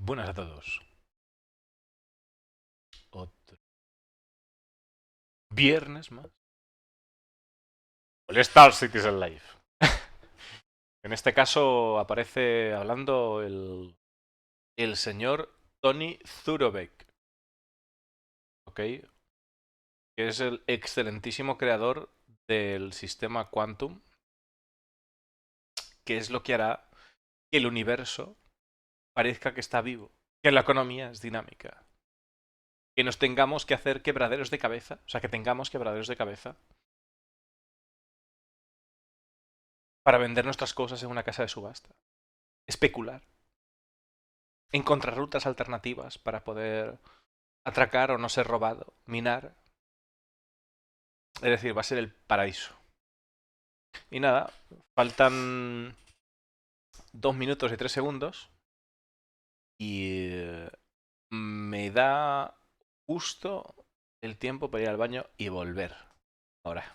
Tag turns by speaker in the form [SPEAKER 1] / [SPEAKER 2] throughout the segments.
[SPEAKER 1] Buenas a todos. Otro viernes más. El Star Citizen Live. En este caso aparece hablando el señor Tony Zurbak, ¿ok? Que es el excelentísimo creador del sistema Quantum, que es lo que hará que el universo parezca que está vivo, que la economía es dinámica, que nos tengamos que hacer quebraderos de cabeza, o sea, que tengamos quebraderos de cabeza para vender nuestras cosas en una casa de subasta, especular, encontrar rutas alternativas para poder atracar o no ser robado, minar. Es decir, va a ser el paraíso. Y nada, faltan 2 minutos y 3 segundos y me da justo el tiempo para ir al baño y volver. Ahora.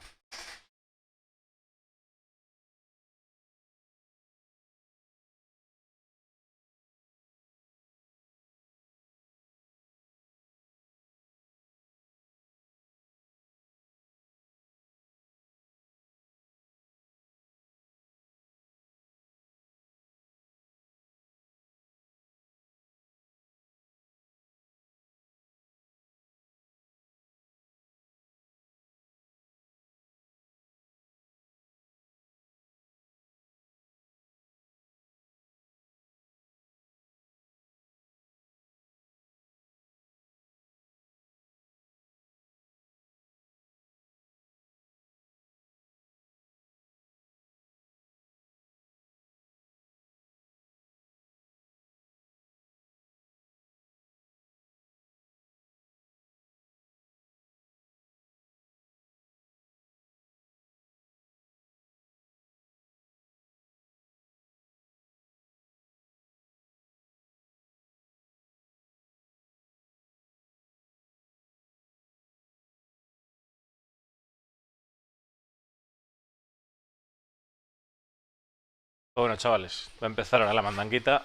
[SPEAKER 1] Bueno, chavales, va a empezar ahora la mandanguita.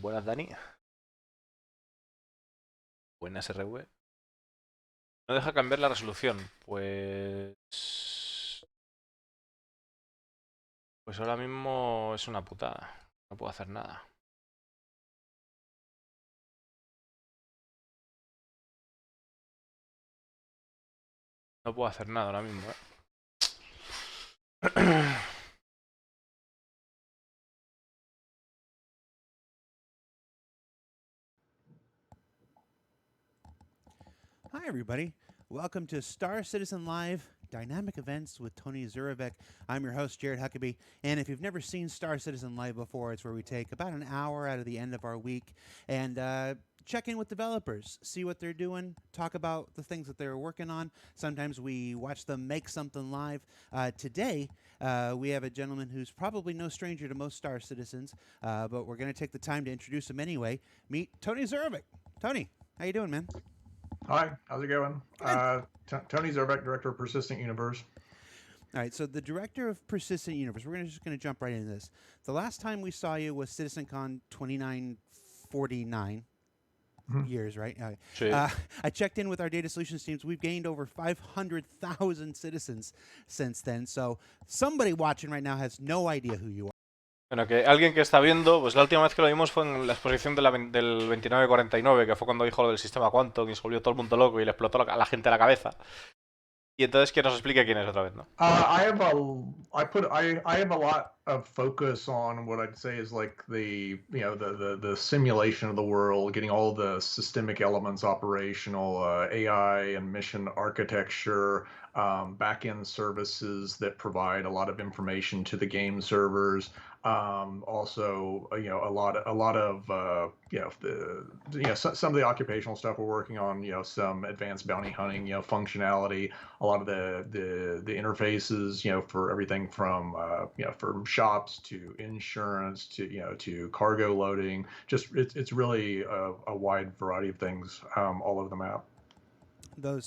[SPEAKER 1] Buenas, Dani. Buenas, RV. No deja cambiar la resolución. Pues ahora mismo es una putada. No puedo hacer nada. No puedo hacer nada ahora mismo,
[SPEAKER 2] Hi, everybody. Welcome to Star Citizen Live Dynamic Events with Tony Zurbak. I'm your host, Jared Huckabee. And if you've never seen Star Citizen Live before, it's where we take about an hour out of the end of our week and check in with developers, see what they're doing, talk about the things that they're working on. Sometimes we watch them make something live. Today, we have a gentleman who's probably no stranger to most Star Citizens, but we're going to take the time to introduce him anyway. Meet Tony Zurbak. Tony, how you doing, man?
[SPEAKER 3] Hi, how's it going?
[SPEAKER 2] Good.
[SPEAKER 3] Tony Zurbak, Director of Persistent Universe.
[SPEAKER 2] All right, so the director of Persistent Universe, we're just going to jump right into this. The last time we saw you was CitizenCon 2949 years, right?
[SPEAKER 1] Sí.
[SPEAKER 2] I checked in with our data solutions teams. We've gained over 500,000 citizens since then. So somebody watching right now has no idea who you are.
[SPEAKER 1] Bueno, que alguien que está viendo, pues la última vez que lo vimos fue en la exposición del 2949, que fue cuando dijo lo del sistema Quantum y se volvió todo el mundo loco y le explotó a la gente la cabeza. Y entonces que nos explique quién es otra vez, ¿no?
[SPEAKER 3] I have a lot of focus on what I'd say is like the simulation of the world, getting all the systemic elements operational, AI and mission architecture, back-end services that provide a lot of information to the game servers. Also, a lot of some of the occupational stuff we're working on. Some advanced bounty hunting, functionality. A lot of the interfaces, for everything from from shops to insurance to cargo loading. Just it's really a wide variety of things all over the map.
[SPEAKER 2] The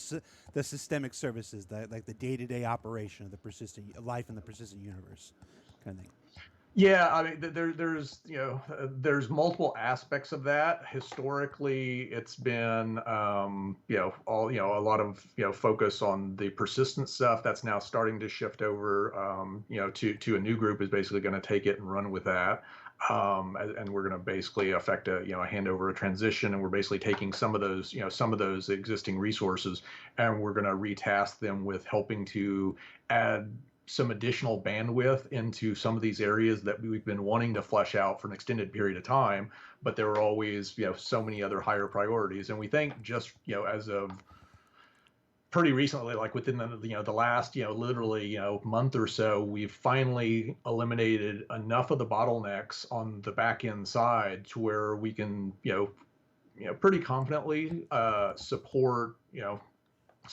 [SPEAKER 2] systemic services, like the day-to-day operation of the persistent life in the persistent universe, kind of thing.
[SPEAKER 3] Yeah, I mean, there's multiple aspects of that. Historically, it's been a lot of focus on the persistent stuff that's now starting to shift over to a new group is basically going to take it and run with that. And we're going to basically affect a handover, a transition, and we're basically taking some of those existing resources, and we're going to retask them with helping to add some additional bandwidth into some of these areas that we've been wanting to flesh out for an extended period of time, but there are always so many other higher priorities. And we think just as of pretty recently, like within the last literally month or so, we've finally eliminated enough of the bottlenecks on the back end side to where we can pretty confidently support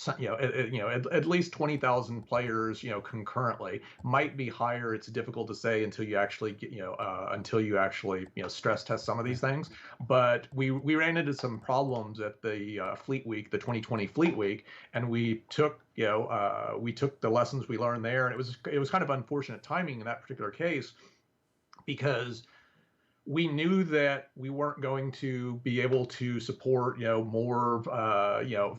[SPEAKER 3] at least 20,000 players, concurrently. Might be higher. It's difficult to say until you actually get, stress test some of these things. But we ran into some problems at the Fleet Week, the 2020 Fleet Week, and we took the lessons we learned there, and it was kind of unfortunate timing in that particular case because we knew that we weren't going to be able to support more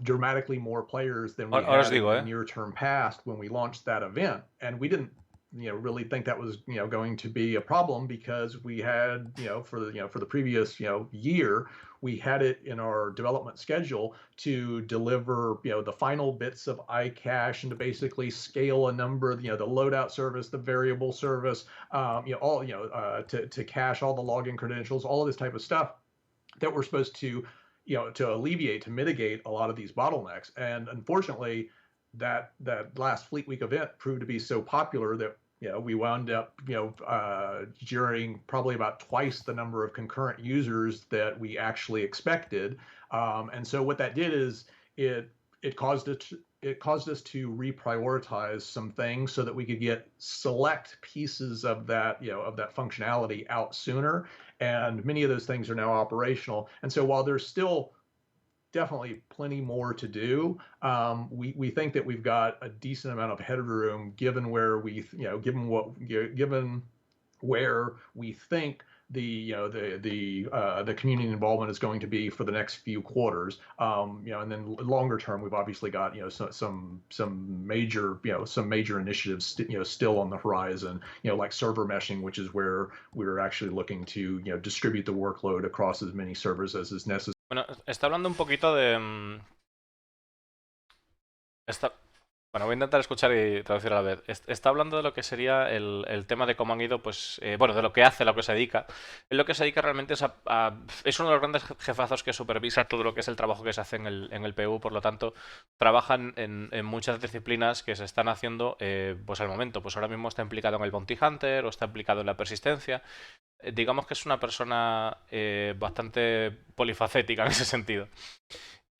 [SPEAKER 3] dramatically more players than we
[SPEAKER 1] Ahora os
[SPEAKER 3] had in
[SPEAKER 1] digo,
[SPEAKER 3] the near term past when we launched that event, and we didn't really think that was going to be a problem because we had for the previous year we had it in our development schedule to deliver the final bits of iCache and to basically scale a number of the loadout service, the variable service, all to cache all the login credentials, all of this type of stuff that we're supposed to to alleviate, to mitigate a lot of these bottlenecks. And unfortunately, that last Fleet Week event proved to be so popular that we wound up during probably about twice the number of concurrent users that we actually expected. And so what that did is it caused us to reprioritize some things so that we could get select pieces of that of that functionality out sooner, and many of those things are now operational. And so while there's still definitely plenty more to do, we think that we've got a decent amount of headroom given where given where we think the community involvement is going to be for the next few quarters. And then longer term, we've obviously got some major initiatives still on the horizon. Like server meshing, which is where we're actually looking to distribute the workload across as many servers as is necessary.
[SPEAKER 1] Bueno, está hablando un poquito de... Bueno, voy a intentar escuchar y traducir a la vez. Está hablando de lo que sería el tema de cómo han ido, pues, bueno, de lo que hace, lo que se dedica. En lo que se dedica realmente es es uno de los grandes jefazos que supervisa todo lo que es el trabajo que se hace en el PU, por lo tanto, trabajan en muchas disciplinas que se están haciendo, pues al momento. Pues ahora mismo está implicado en el Bounty Hunter o está implicado en la persistencia. Digamos que es una persona bastante polifacética en ese sentido.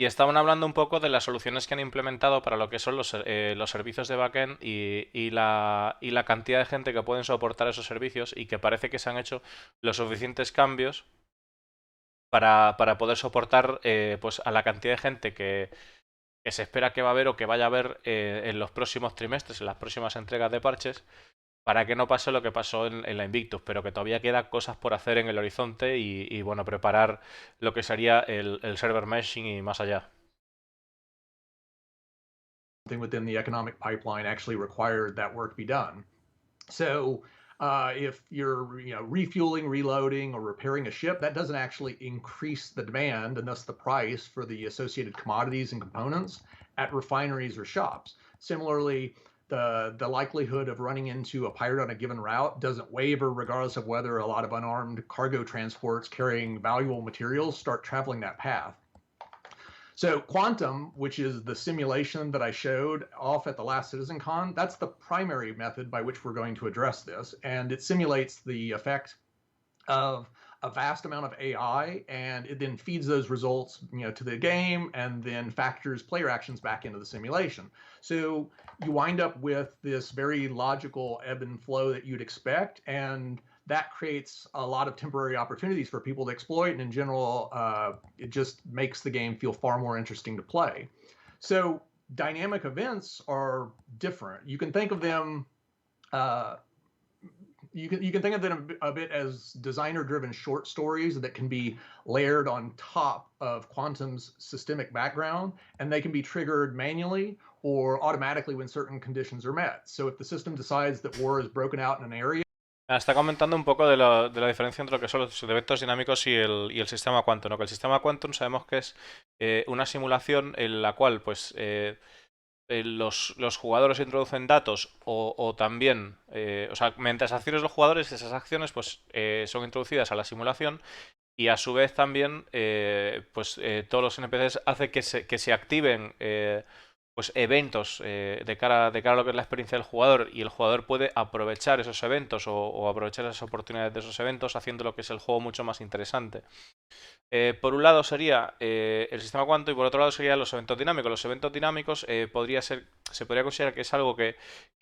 [SPEAKER 1] Y estaban hablando un poco de las soluciones que han implementado para lo que son los servicios de backend y la cantidad de gente que pueden soportar esos servicios, y que parece que se han hecho los suficientes cambios para poder soportar pues a la cantidad de gente que se espera que va a haber o que vaya a haber en los próximos trimestres, en las próximas entregas de parches, para que no pase lo que pasó en la Invictus, pero que todavía quedan cosas por hacer en el horizonte y bueno, preparar lo que sería el server meshing y más allá.
[SPEAKER 3] Within the economic pipeline actually required that work be done. So if you're refueling, reloading, or repairing a ship, that doesn't actually increase the demand and thus the price for the associated commodities and components at refineries or shops. Similarly, the likelihood of running into a pirate on a given route doesn't waver regardless of whether a lot of unarmed cargo transports carrying valuable materials start traveling that path. So Quantum, which is the simulation that I showed off at the last CitizenCon, that's the primary method by which we're going to address this. And it simulates the effect of a vast amount of AI, and it then feeds those results to the game and then factors player actions back into the simulation. So you wind up with this very logical ebb and flow that you'd expect, and that creates a lot of temporary opportunities for people to exploit, and in general, it just makes the game feel far more interesting to play. So dynamic events are different. You can think of them you can think of them a bit as designer-driven short stories that can be layered on top of Quantum's systemic background, and they can be triggered manually or automatically when certain conditions are met. So if the system decides that war is broken out in an area.
[SPEAKER 1] Está comentando un poco de la diferencia entre lo que son los eventos dinámicos y el sistema quantum, ¿no? Que el sistema quantum sabemos que es una simulación en la cual pues los jugadores introducen datos o también, o sea, mediante las acciones de los jugadores, esas acciones pues son introducidas a la simulación y a su vez también todos los NPCs hace que se activen pues eventos de cara a lo que es la experiencia del jugador y el jugador puede aprovechar esos eventos o aprovechar esas oportunidades de esos eventos haciendo lo que es el juego mucho más interesante. Por un lado sería el sistema quantum y por otro lado serían los eventos dinámicos. Los eventos dinámicos se podría considerar que es algo que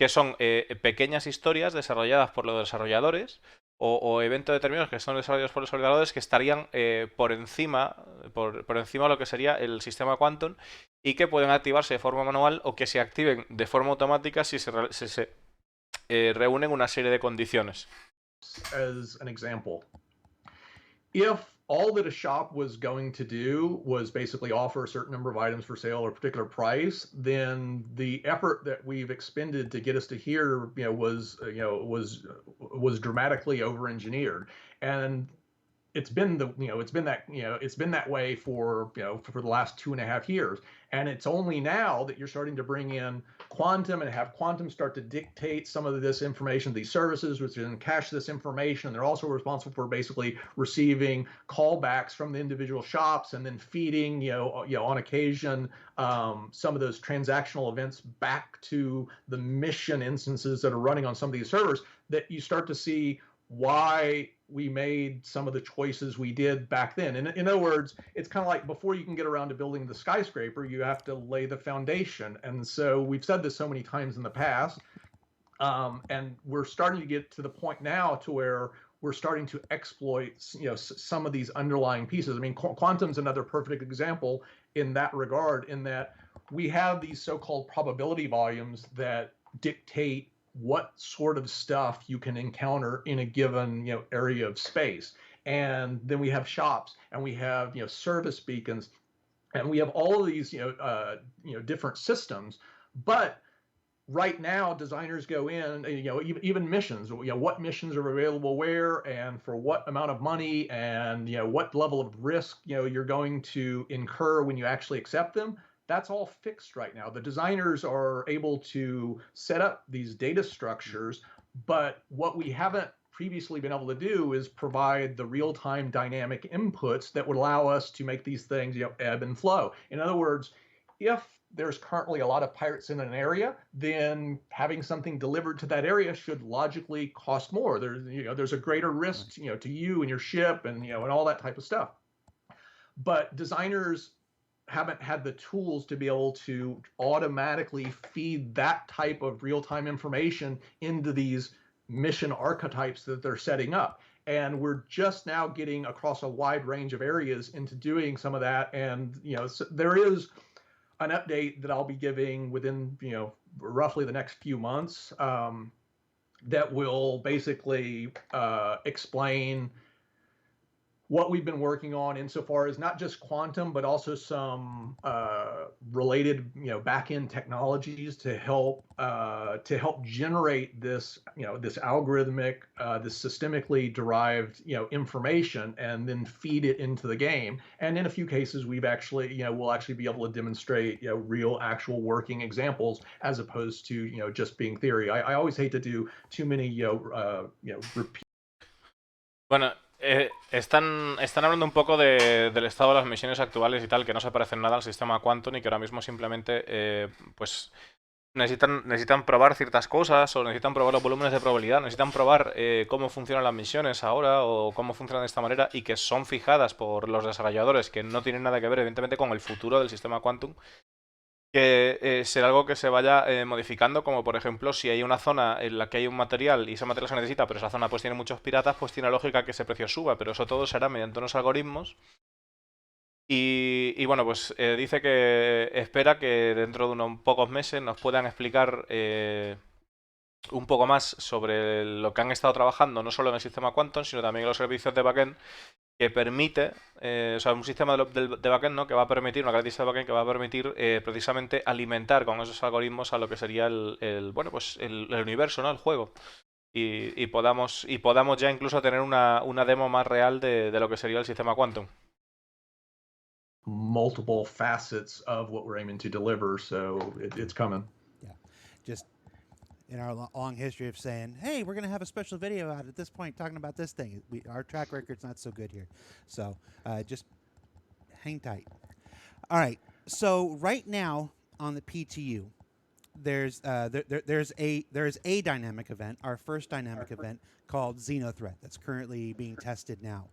[SPEAKER 1] son pequeñas historias desarrolladas por los desarrolladores o eventos determinados que son desarrollados por los desarrolladores que estarían por encima de lo que sería el sistema quantum y que pueden activarse de forma manual o que se activen de forma automática si se reúnen una serie de condiciones.
[SPEAKER 3] As an example, if all that a shop was going to do was basically offer a certain number of items for sale or a particular price, then the effort that we've expended to get us to here, was dramatically over-engineered, and it's been that way for the last 2.5 years, and it's only now that you're starting to bring in Quantum and have Quantum start to dictate some of this information, these services, which then cache this information. They're also responsible for basically receiving callbacks from the individual shops and then feeding, on occasion, some of those transactional events back to the mission instances that are running on some of these servers. That you start to see why we made some of the choices we did back then. And in other words, it's kind of like before you can get around to building the skyscraper, you have to lay the foundation. And so we've said this so many times in the past, and we're starting to get to the point now to where we're starting to exploit, some of these underlying pieces. I mean, Quantum's another perfect example in that regard, in that we have these so-called probability volumes that dictate what sort of stuff you can encounter in a given area of space. And then we have shops, and we have service beacons, and we have all of these different systems. But right now, designers go in, even missions, what missions are available where and for what amount of money, and what level of risk you're going to incur when you actually accept them. That's all fixed right now. The designers are able to set up these data structures, but what we haven't previously been able to do is provide the real-time dynamic inputs that would allow us to make these things ebb and flow. In other words, if there's currently a lot of pirates in an area, then having something delivered to that area should logically cost more. There's a greater risk to you and your ship and and all that type of stuff. But designers haven't had the tools to be able to automatically feed that type of real-time information into these mission archetypes that they're setting up. And we're just now getting across a wide range of areas into doing some of that. And so there is an update that I'll be giving within roughly the next few months, that will basically explain what we've been working on insofar as not just quantum, but also some related back-end technologies to help generate this this algorithmic, this systemically derived information, and then feed it into the game. And in a few cases, we've actually we'll actually be able to demonstrate real actual working examples as opposed to just being theory. I always hate to do too many repeat.
[SPEAKER 1] Bueno, están hablando un poco del estado de las misiones actuales y tal, que no se parecen nada al sistema Quantum y que ahora mismo simplemente pues necesitan probar ciertas cosas o necesitan probar los volúmenes de probabilidad, necesitan probar cómo funcionan las misiones ahora o cómo funcionan de esta manera y que son fijadas por los desarrolladores, que no tienen nada que ver evidentemente con el futuro del sistema Quantum. Que será algo que se vaya modificando, como por ejemplo si hay una zona en la que hay un material y ese material se necesita, pero esa zona pues tiene muchos piratas, pues tiene lógica que ese precio suba, pero eso todo será mediante unos algoritmos. Y bueno, pues dice que espera que dentro de unos pocos meses nos puedan explicar un poco más sobre lo que han estado trabajando, no solo en el sistema Quantum, sino también en los servicios de backend, que permite, o sea, un sistema de backend, ¿no? Que va a permitir, una característica de backend que va a permitir precisamente alimentar con esos algoritmos a lo que sería bueno, pues el universo, ¿no? El juego. Y podamos ya incluso tener una demo más real de lo que sería el sistema Quantum.
[SPEAKER 3] Multiple facets of what we're aiming to deliver, so it's coming.
[SPEAKER 2] Yeah, just in our long history of saying, "Hey, we're going to have a special video out at this point talking about this thing." Our track record's not so good here, so just hang tight. All right. So right now on the PTU, there's a dynamic event, our first dynamic event called Xenothreat that's currently being tested now.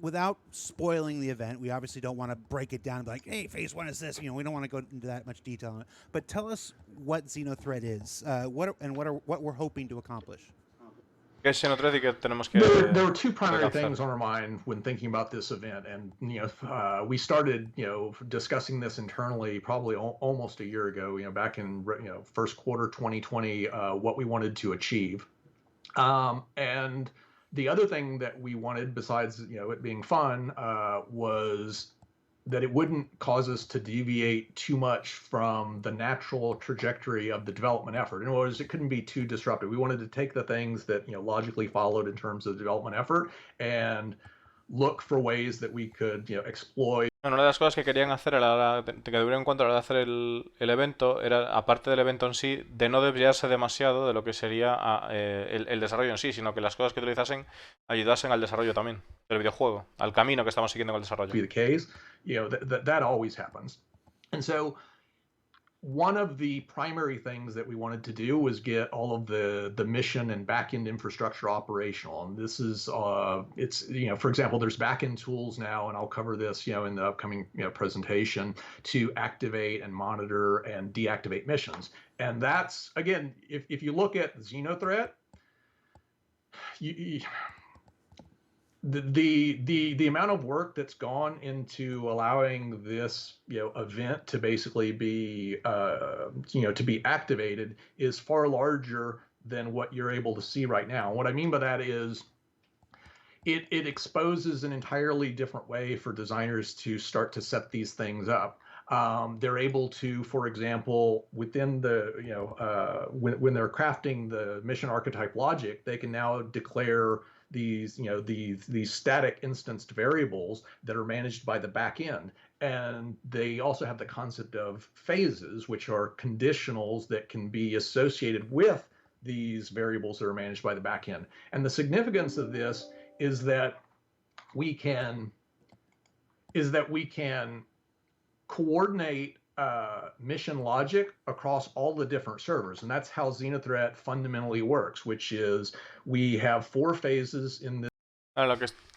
[SPEAKER 2] Without spoiling the event, we obviously don't want to break it down and be like, hey, phase one is this. We don't want to go into that much detail on it. But tell us what Xenothreat is, what we're hoping to accomplish.
[SPEAKER 1] ¿Qué es Xenothreat y qué tenemos que
[SPEAKER 3] There were two primary
[SPEAKER 1] alcanzar?
[SPEAKER 3] things on our mind when thinking about this event, and we started discussing this internally probably almost a year ago. Back in first quarter 2020, what we wanted to achieve, and the other thing that we wanted, besides it being fun, was that it wouldn't cause us to deviate too much from the natural trajectory of the development effort. In other words, it couldn't be too disruptive. We wanted to take the things that logically followed in terms of the development effort and look for ways that we could exploit.
[SPEAKER 1] Bueno, una de las cosas que querían hacer a la hora que tuvieron en cuenta a la hora de hacer el evento era, aparte del evento en sí, de no desviarse demasiado de lo que sería el desarrollo en sí, sino que las cosas que utilizasen ayudasen al desarrollo también del videojuego, al camino que estamos siguiendo con el desarrollo.
[SPEAKER 3] Be the case, that always happens, and so one of the primary things that we wanted to do was get all of the mission and backend infrastructure operational. And this is, it's, for example, there's backend tools now, and I'll cover this, in the upcoming presentation, to activate and monitor and deactivate missions. And that's, again, if you look at Xenothreat, the amount of work that's gone into allowing this event to basically be to be activated is far larger than what you're able to see right now. What I mean by that is it exposes an entirely different way for designers to start to set these things up. They're able to, for example, within the when they're crafting the mission archetype logic, they can now declare these static instanced variables that are managed by the back end. And they also have the concept of phases, which are conditionals that can be associated with these variables that are managed by the back end. And the significance of this is that we can coordinate mission logic across all the different servers. And that's how Xenothreat fundamentally works, which is we have 4 phases in this.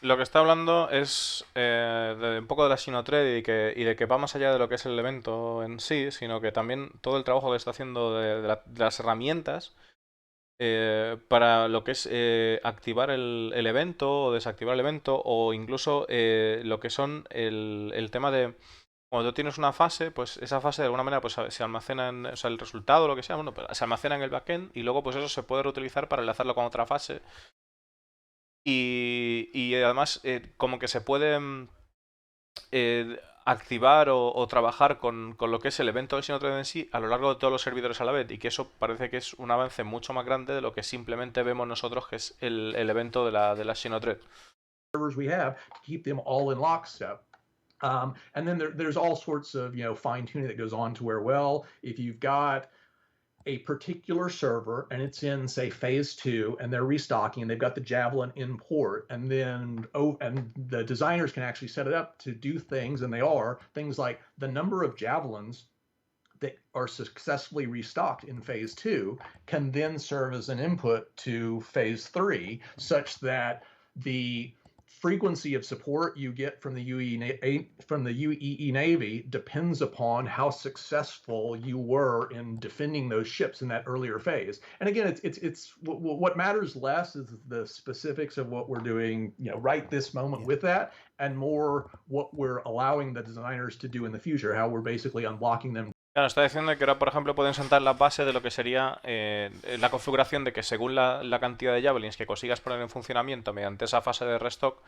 [SPEAKER 1] Lo que está hablando es un poco de la Xenothreat y de que va más allá de lo que es el evento en sí, sino que también todo el trabajo que está haciendo de las herramientas para lo que es activar el evento o desactivar el evento, o incluso lo que son el tema de cuando tú tienes una fase, pues esa fase de alguna manera pues se almacena o sea, el resultado o lo que sea, bueno, pues se almacena en el backend y luego pues eso se puede reutilizar para enlazarlo con otra fase. Y además como que se puede activar o trabajar con lo que es el evento de Xenothreat en sí a lo largo de todos los servidores a la vez, y que eso parece que es un avance mucho más grande de lo que simplemente vemos nosotros, que es el evento de la Xenothreat.
[SPEAKER 3] Servers we have to keep them all in lockstep. And then there's all sorts of fine tuning that goes on to where, well, if you've got a particular server and it's in, say, phase 2 and they're restocking and they've got the Javelin in port, and then and the designers can actually set it up to do things, and they are things like the number of Javelins that are successfully restocked in phase 2 can then serve as an input to phase 3, such that the frequency of support you get from the UEE Navy depends upon how successful you were in defending those ships in that earlier phase. And again, it's what matters less is the specifics of what we're doing, right this moment with that, and more what we're allowing the designers to do in the future, how we're basically unblocking them
[SPEAKER 1] Claro, está diciendo que ahora, por ejemplo, pueden sentar la base de lo que sería la configuración de que según la cantidad de javelins que consigas poner en funcionamiento mediante esa fase de restock,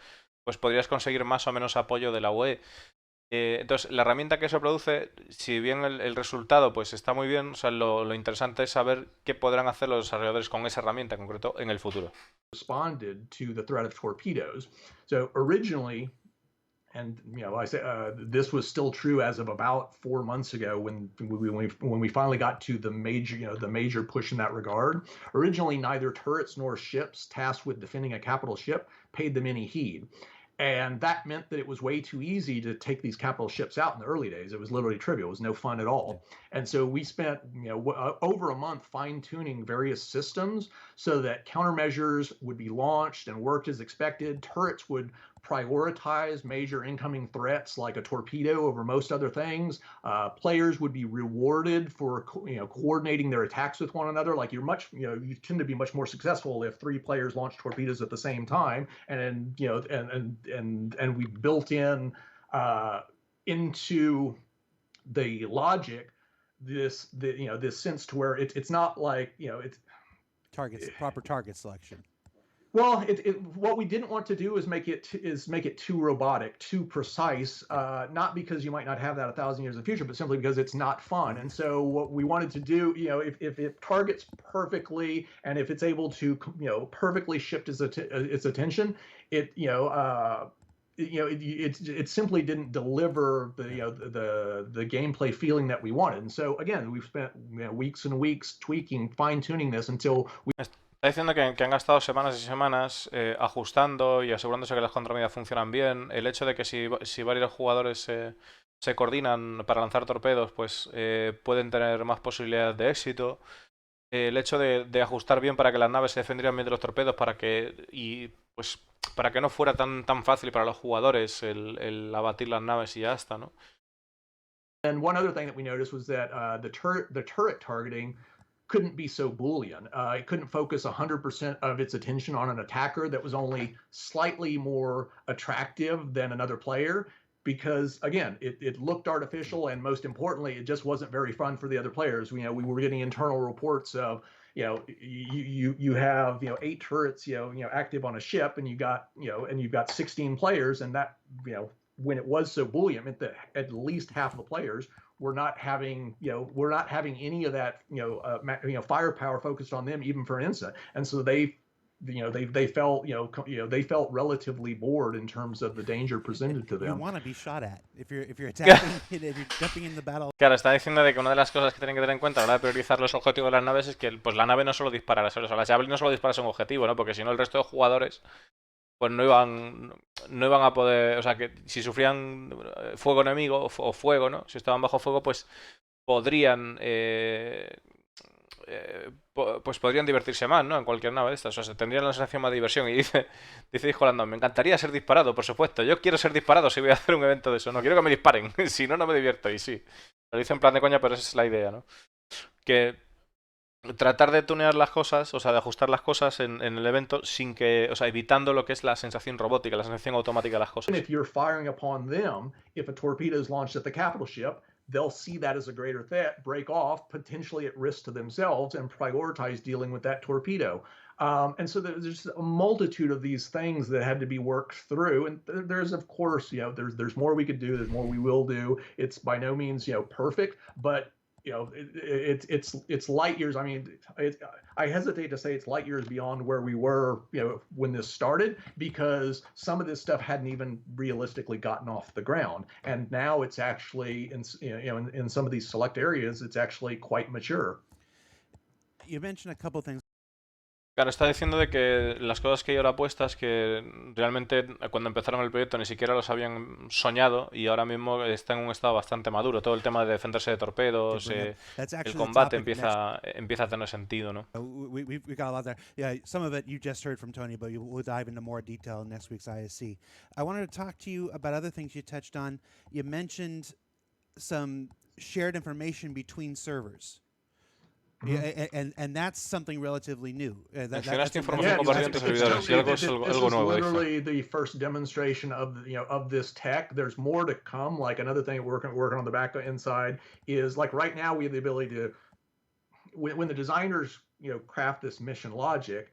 [SPEAKER 1] pues podrías conseguir más o menos apoyo de la UE. Entonces, la herramienta que eso produce, si bien el resultado pues está muy bien, o sea, lo interesante es saber qué podrán hacer los desarrolladores con esa herramienta en concreto en el futuro.
[SPEAKER 3] Responded to the threat of torpedoes. So originally, and I say this was still true as of about 4 months ago when we finally got to the major push in that regard. Originally, neither turrets nor ships tasked with defending a capital ship paid them any heed. And that meant that it was way too easy to take these capital ships out in the early days. It was literally trivial. It was no fun at all. And so we spent over a month fine-tuning various systems so that countermeasures would be launched and worked as expected. Turrets would prioritize major incoming threats like a torpedo over most other things. Players would be rewarded for coordinating their attacks with one another. Like you tend to be much more successful if 3 players launch torpedoes at the same time. And we built in into the logic this sense to where it's not like it's
[SPEAKER 2] proper target selection.
[SPEAKER 3] Well, what we didn't want to do is make it too robotic, too precise. Not because you might not have that 1,000 years in the future, but simply because it's not fun. And so, what we wanted to do, if it targets perfectly, and if it's able to, perfectly shift its attention, it simply didn't deliver the gameplay feeling that we wanted. And so, again, we've spent weeks and weeks tweaking, fine tuning this until we.
[SPEAKER 1] Está diciendo que han gastado semanas y semanas ajustando y asegurándose que las contramedidas funcionan bien. El hecho de que si varios jugadores se coordinan para lanzar torpedos, pues pueden tener más posibilidades de éxito. El hecho de ajustar bien para que las naves se defendieran bien de los torpedos, para que no fuera tan fácil para los jugadores el abatir las naves y ya está, ¿no?
[SPEAKER 3] And one other thing that we noticed was that the turret targeting couldn't be so Boolean. It couldn't focus 100% of its attention on an attacker that was only slightly more attractive than another player, because again, it looked artificial, and most importantly, it just wasn't very fun for the other players. We were getting internal reports of you have 8 turrets active on a ship, and you've got 16 players, and that when it was so Boolean, meant that at least half of the players were not having any of that firepower focused on them even for an instant, and so they felt relatively bored in terms of the danger presented to them.
[SPEAKER 2] You want to be shot at if you're attacking, if you're jumping in the battle.
[SPEAKER 1] Claro, está diciendo de que una de las cosas que tienen que tener en cuenta a la hora de priorizar los objetivos de las naves es que pues la nave no solo dispara, o sea, la javelin no solo dispara un objetivo, ¿no? Porque si no el resto de jugadores pues no iban a poder, o sea, que si sufrían fuego enemigo o fuego, ¿no? Si estaban bajo fuego, pues podrían pues podrían divertirse más, ¿no? En cualquier nave de estas, o sea, tendrían la sensación más de diversión. Y dice Hijo Landon, me encantaría ser disparado, por supuesto. Yo quiero ser disparado si voy a hacer un evento de eso. No quiero que me disparen, si no, no me divierto. Y sí, lo dice en plan de coña, pero esa es la idea, ¿no? Que tratar de tunear las cosas, o sea, de ajustar las cosas en el evento sin que, o sea, evitando lo que es la sensación robótica, la sensación automática de las cosas.
[SPEAKER 3] If you're firing upon them, if a torpedo is launched at the capital ship, they'll see that as a greater threat, break off, potentially at risk to themselves, and prioritize dealing with that torpedo. And so there's a multitude of these things that had to be worked through. And there's, of course, there's more we could do. There's more we will do. It's by no means, perfect, but it's light years. I mean, I hesitate to say it's light years beyond where we were, when this started, because some of this stuff hadn't even realistically gotten off the ground, and now it's actually in some of these select areas, it's actually quite mature.
[SPEAKER 2] You mentioned a couple things.
[SPEAKER 1] Claro, está diciendo de que las cosas que hay ahora puestas, que realmente cuando empezaron el proyecto ni siquiera los habían soñado y ahora mismo está en un estado bastante maduro. Todo el tema de defenderse de torpedos, el combate empieza a tener sentido, ¿no?
[SPEAKER 2] We've got a lot there. Yeah, some of it you just heard from Tony, but we'll dive into more detail in next week's ISC. I wanted to talk to you about other things you touched on. You mentioned some shared information between servers. And that's something relatively new.
[SPEAKER 1] Mencionaste
[SPEAKER 2] That's
[SPEAKER 1] información compartida entre servidores y
[SPEAKER 3] this
[SPEAKER 1] algo
[SPEAKER 3] is
[SPEAKER 1] nuevo, dice.
[SPEAKER 3] literally the first demonstration of of this tech. There's more to come. Like another thing we're working on the back end side is like right now we have the ability to when the designers craft this mission logic,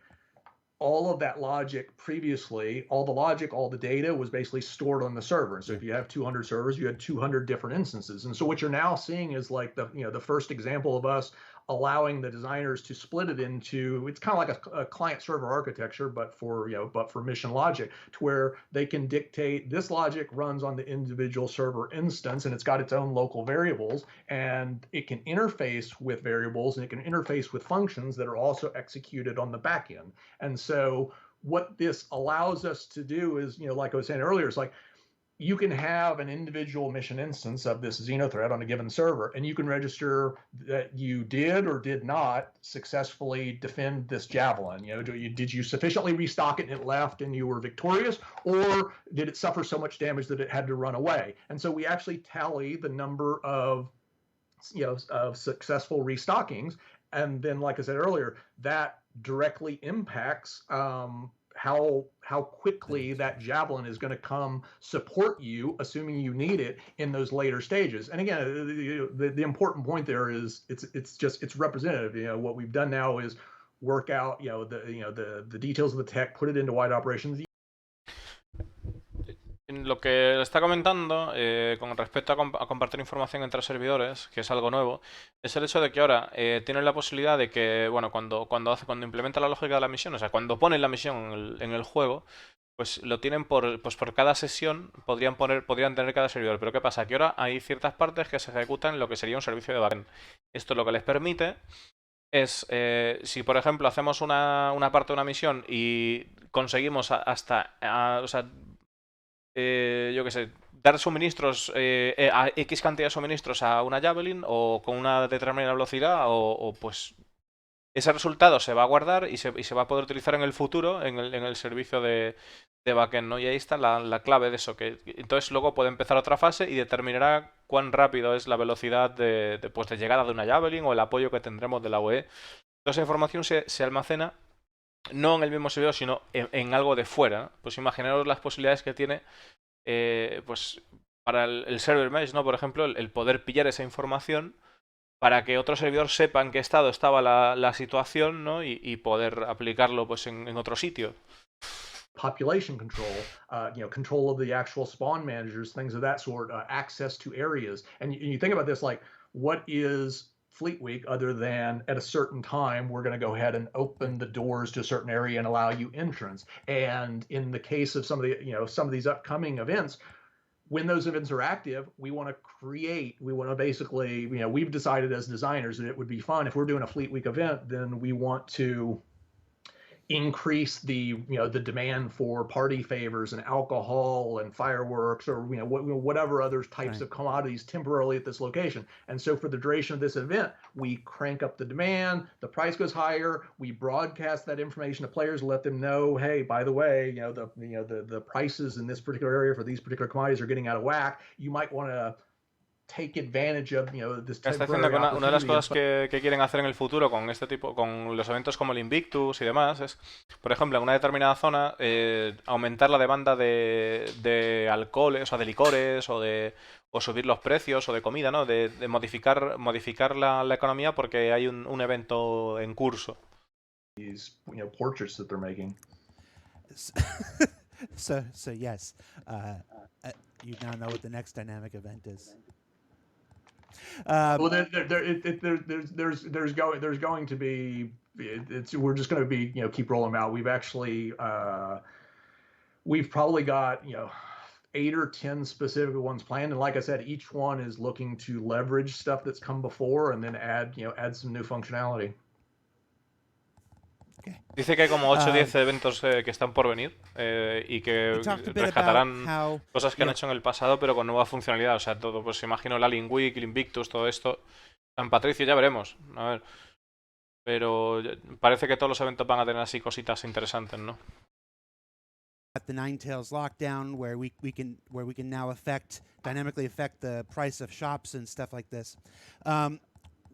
[SPEAKER 3] all of that logic previously, all the logic, all the data was basically stored on the server. So if you have 200 servers, you had 200 different instances. And so what you're now seeing is like the first example of us allowing the designers to split it into, it's kind of like a client server architecture, but for mission logic, to where they can dictate this logic runs on the individual server instance and it's got its own local variables and it can interface with variables and it can interface with functions that are also executed on the back end. And so what this allows us to do is, like I was saying earlier, it's like you can have an individual mission instance of this Xeno thread on a given server, and you can register that you did or did not successfully defend this javelin. Did you sufficiently restock it and it left and you were victorious, or did it suffer so much damage that it had to run away? And so we actually tally the number of of successful restockings, and then, like I said earlier, that directly impacts how quickly that javelin is going to come support you, assuming you need it in those later stages. And again, the important point there is it's representative. What we've done now is work out the details of the tech, put it into wide operations.
[SPEAKER 1] Lo que está comentando con respecto a compartir información entre servidores, que es algo nuevo, es el hecho de que ahora tienen la posibilidad de que, bueno, cuando implementa la lógica de la misión, o sea, cuando ponen la misión en el juego, pues lo tienen por cada sesión, podrían tener cada servidor. Pero ¿qué pasa? Que ahora hay ciertas partes que se ejecutan en lo que sería un servicio de backend. Esto lo que les permite es, si por ejemplo hacemos una parte de una misión y conseguimos o sea, yo qué sé, dar suministros, a X cantidad de suministros a una Javelin o con una determinada velocidad o pues ese resultado se va a guardar y se va a poder utilizar en el futuro en el servicio de backend, ¿no? Y ahí está la clave de eso, que entonces luego puede empezar otra fase y determinará cuán rápido es la velocidad de llegada de una Javelin o el apoyo que tendremos de la UE. Toda esa información se almacena no en el mismo servidor, sino en algo de fuera, ¿no? Pues imaginaros las posibilidades que tiene pues para el server mesh, ¿no? Por ejemplo, el poder pillar esa información para que otro servidor sepa en qué estado estaba la situación, ¿no? Y poder aplicarlo pues en otro sitio.
[SPEAKER 3] Population control, control of the actual spawn managers, things of that sort, access to areas. And you think about this, like, what is Fleet Week other than at a certain time we're going to go ahead and open the doors to a certain area and allow you entrance? And in the case of some of these upcoming events, when those events are active, we want to basically, we've decided as designers that it would be fun if we're doing a Fleet Week event, then we want to increase the demand for party favors and alcohol and fireworks or whatever other types of commodities temporarily at this location. And so for the duration of this event, we crank up the demand, the price goes higher, we broadcast that information to players, let them know, hey, by the way, the prices in this particular area for these particular commodities are getting out of whack. You might want to take advantage of, this
[SPEAKER 1] Está diciendo que una de las cosas que quieren hacer en el futuro con con los eventos como el Invictus y demás, es, por ejemplo, en una determinada zona, aumentar la demanda de alcoholes, o sea, de licores, o subir los precios, o de comida, ¿no? De modificar la economía porque hay un evento en curso.
[SPEAKER 3] These, portraits that they're making.
[SPEAKER 2] So yes, you now know what the next dynamic event is.
[SPEAKER 3] Well, there's going to be. We're just going to be keep rolling them out. We've actually we've probably got 8 or 10 specific ones planned, and like I said, each one is looking to leverage stuff that's come before and then add some new functionality.
[SPEAKER 1] Dice que hay como 8 o 10 eventos que están por venir y que rescatarán cosas que han hecho en el pasado pero con nueva funcionalidad. O sea, todo, pues imagino la Alien Week, el Invictus, todo esto. San Patricio, ya veremos. A ver. Pero parece que todos los eventos van a tener así cositas interesantes, ¿no?
[SPEAKER 2] At the Ninetales lockdown, where we can now dynamically affect the price of shops and stuff like this.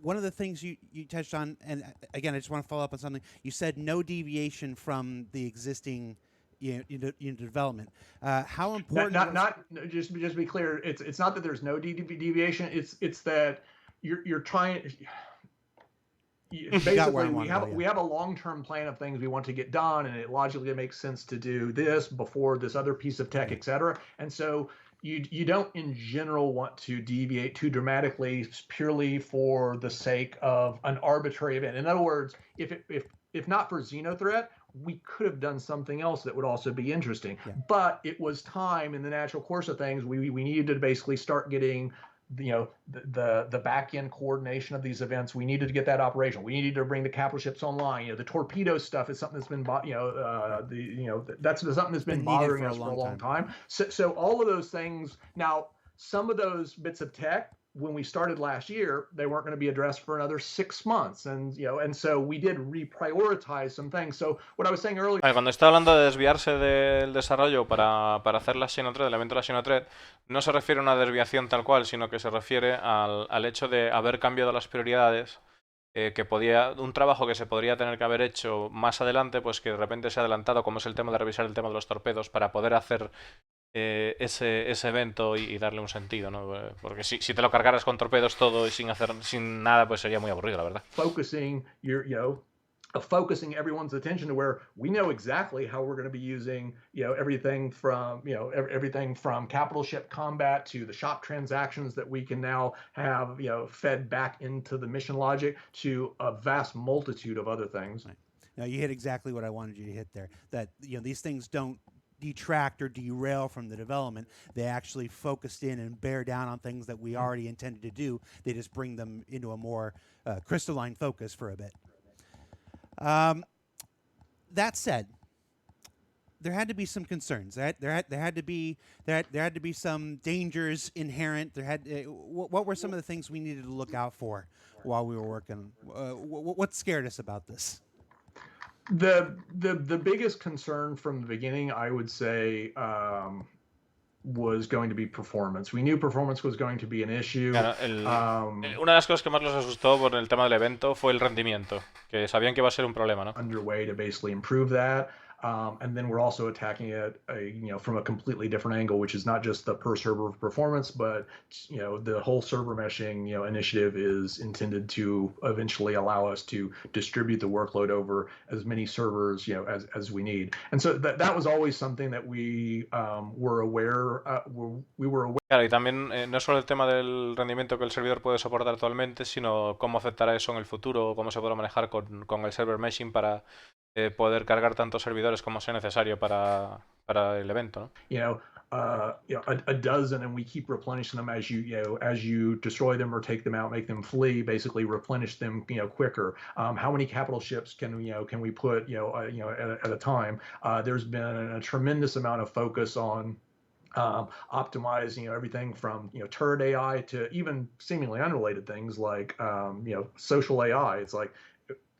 [SPEAKER 2] one of the things you touched on, and again, I just want to follow up on something you said. No deviation from the existing development. How important?
[SPEAKER 3] Not just to be clear. It's not that there's no deviation. It's that you're trying. Basically, we have a long-term plan of things we want to get done, and it logically makes sense to do this before this other piece of tech, etc. And so you don't in general want to deviate too dramatically purely for the sake of an arbitrary event. In other words, if not for Xenothreat, we could have done something else that would also be interesting. Yeah. But it was time in the natural course of things. We needed to basically start getting the back end coordination of these events. We needed to get that operational. We needed to bring the capital ships online. The torpedo stuff is something that's been that's something that's been bothering us for a long time. So all of those things. Now, some of those bits of tech, when we started last year, they weren't going to be addressed for another 6 months, and so we did reprioritize some things. So what I was saying earlier.
[SPEAKER 1] Cuando está hablando de desviarse del desarrollo para hacer la Xenothread, el evento de la Xenothread, no se refiere a una desviación tal cual, sino que se refiere al hecho de haber cambiado las prioridades, un trabajo que se podría tener que haber hecho más adelante, pues que de repente se ha adelantado, como es el tema de revisar el tema de los torpedos, para poder hacer ese evento y darle un sentido, ¿no? Porque si te lo cargaras con torpedos todo y sin nada, pues sería muy aburrido, la verdad.
[SPEAKER 3] Focusing everyone's attention to where we know exactly how we're going to be using, everything from capital ship combat to the shop transactions that we can now have, fed back into the mission logic to a vast multitude of other things.
[SPEAKER 2] Right. Now you hit exactly what I wanted you to hit there. That these things don't detract or derail from the development. They actually focused in and bear down on things that we already intended to do. They just bring them into a more crystalline focus for a bit. That said, there had to be some concerns. There had to be some dangers inherent. What were some of the things we needed to look out for while we were working? What scared us about this?
[SPEAKER 3] The biggest concern from the beginning, I would say, was going to be performance. We knew performance was going to be an issue.
[SPEAKER 1] Claro, una de las cosas que más los asustó por el tema del evento fue el rendimiento, que sabían que iba a ser un problema, ¿no?
[SPEAKER 3] Underway to basically improve that. And then we're also attacking it, from a completely different angle, which is not just the per server performance, but the whole server meshing, initiative is intended to eventually allow us to distribute the workload over as many servers, as we need. And so that was always something that we were aware.
[SPEAKER 1] Claro, y también no solo el tema del rendimiento que el servidor puede soportar actualmente, sino cómo afectará eso en el futuro, cómo se podrá manejar con el server meshing para poder cargar tantos servidores como sea necesario para el evento, ¿no?
[SPEAKER 3] A dozen, and we keep replenishing them as you destroy them or take them out, make them flee, basically replenish them, quicker. How many capital ships can we put, at a time? There's been a tremendous amount of focus on optimizing everything from turret AI to even seemingly unrelated things like social AI. It's like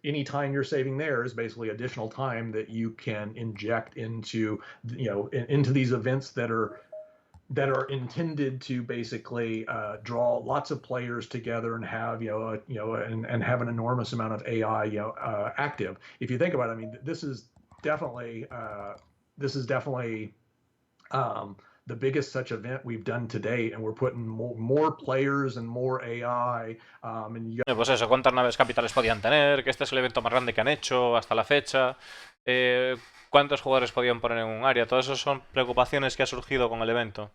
[SPEAKER 3] any time you're saving there is basically additional time that you can inject into into these events that are intended to basically draw lots of players together and have and have an enormous amount of AI active. If you think about it, I mean, this is definitely the biggest such event we've done to date, and we're putting more players and more AI.
[SPEAKER 1] Pues eso, cuántas naves capitales podían tener, que este es el evento más grande que han hecho hasta la fecha, cuántos jugadores podían poner en un área, todo eso son preocupaciones que ha surgido con el evento.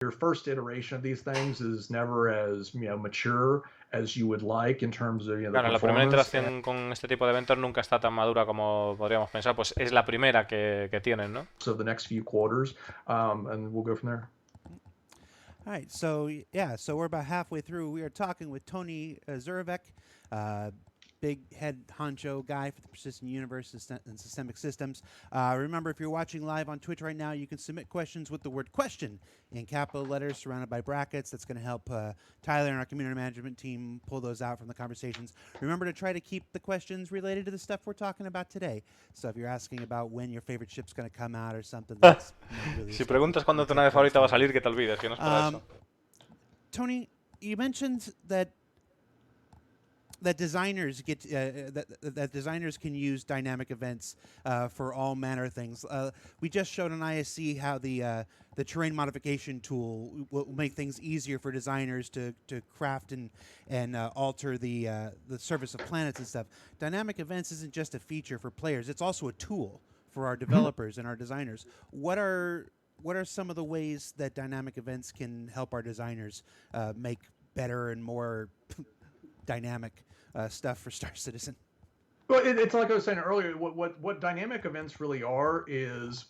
[SPEAKER 3] Your first iteration of these things is never as mature as you would like in terms of
[SPEAKER 1] claro, la primera interacción con este tipo de eventos nunca está tan madura como podríamos pensar, pues es la primera que tienen, ¿no?
[SPEAKER 3] So the next few quarters, and we'll go from there.
[SPEAKER 2] All right, so we're about halfway through. We are talking with Tony Zurbak, big head honcho guy for the Persistent Universe and Systemic Systems. Remember, if you're watching live on Twitch right now, you can submit questions with the word question in capital letters surrounded by brackets. That's going to help Tyler and our community management team pull those out from the conversations. Remember to try to keep the questions related to the stuff we're talking about today. So if you're asking about when your favorite ship's going to come out or something, that's not really
[SPEAKER 1] si preguntas cuándo tu nave favorita va a salir, que te olvides, que no es para eso.
[SPEAKER 2] Tony, you mentioned that that designers get that designers can use dynamic events for all manner of things. We just showed on ISC how the terrain modification tool will make things easier for designers to craft and alter the surface of planets and stuff. Dynamic events isn't just a feature for players; it's also a tool for our developers and our designers. What are some of the ways that dynamic events can help our designers make better and more dynamic stuff for Star Citizen?
[SPEAKER 3] Well, it's like I was saying earlier. What dynamic events really are is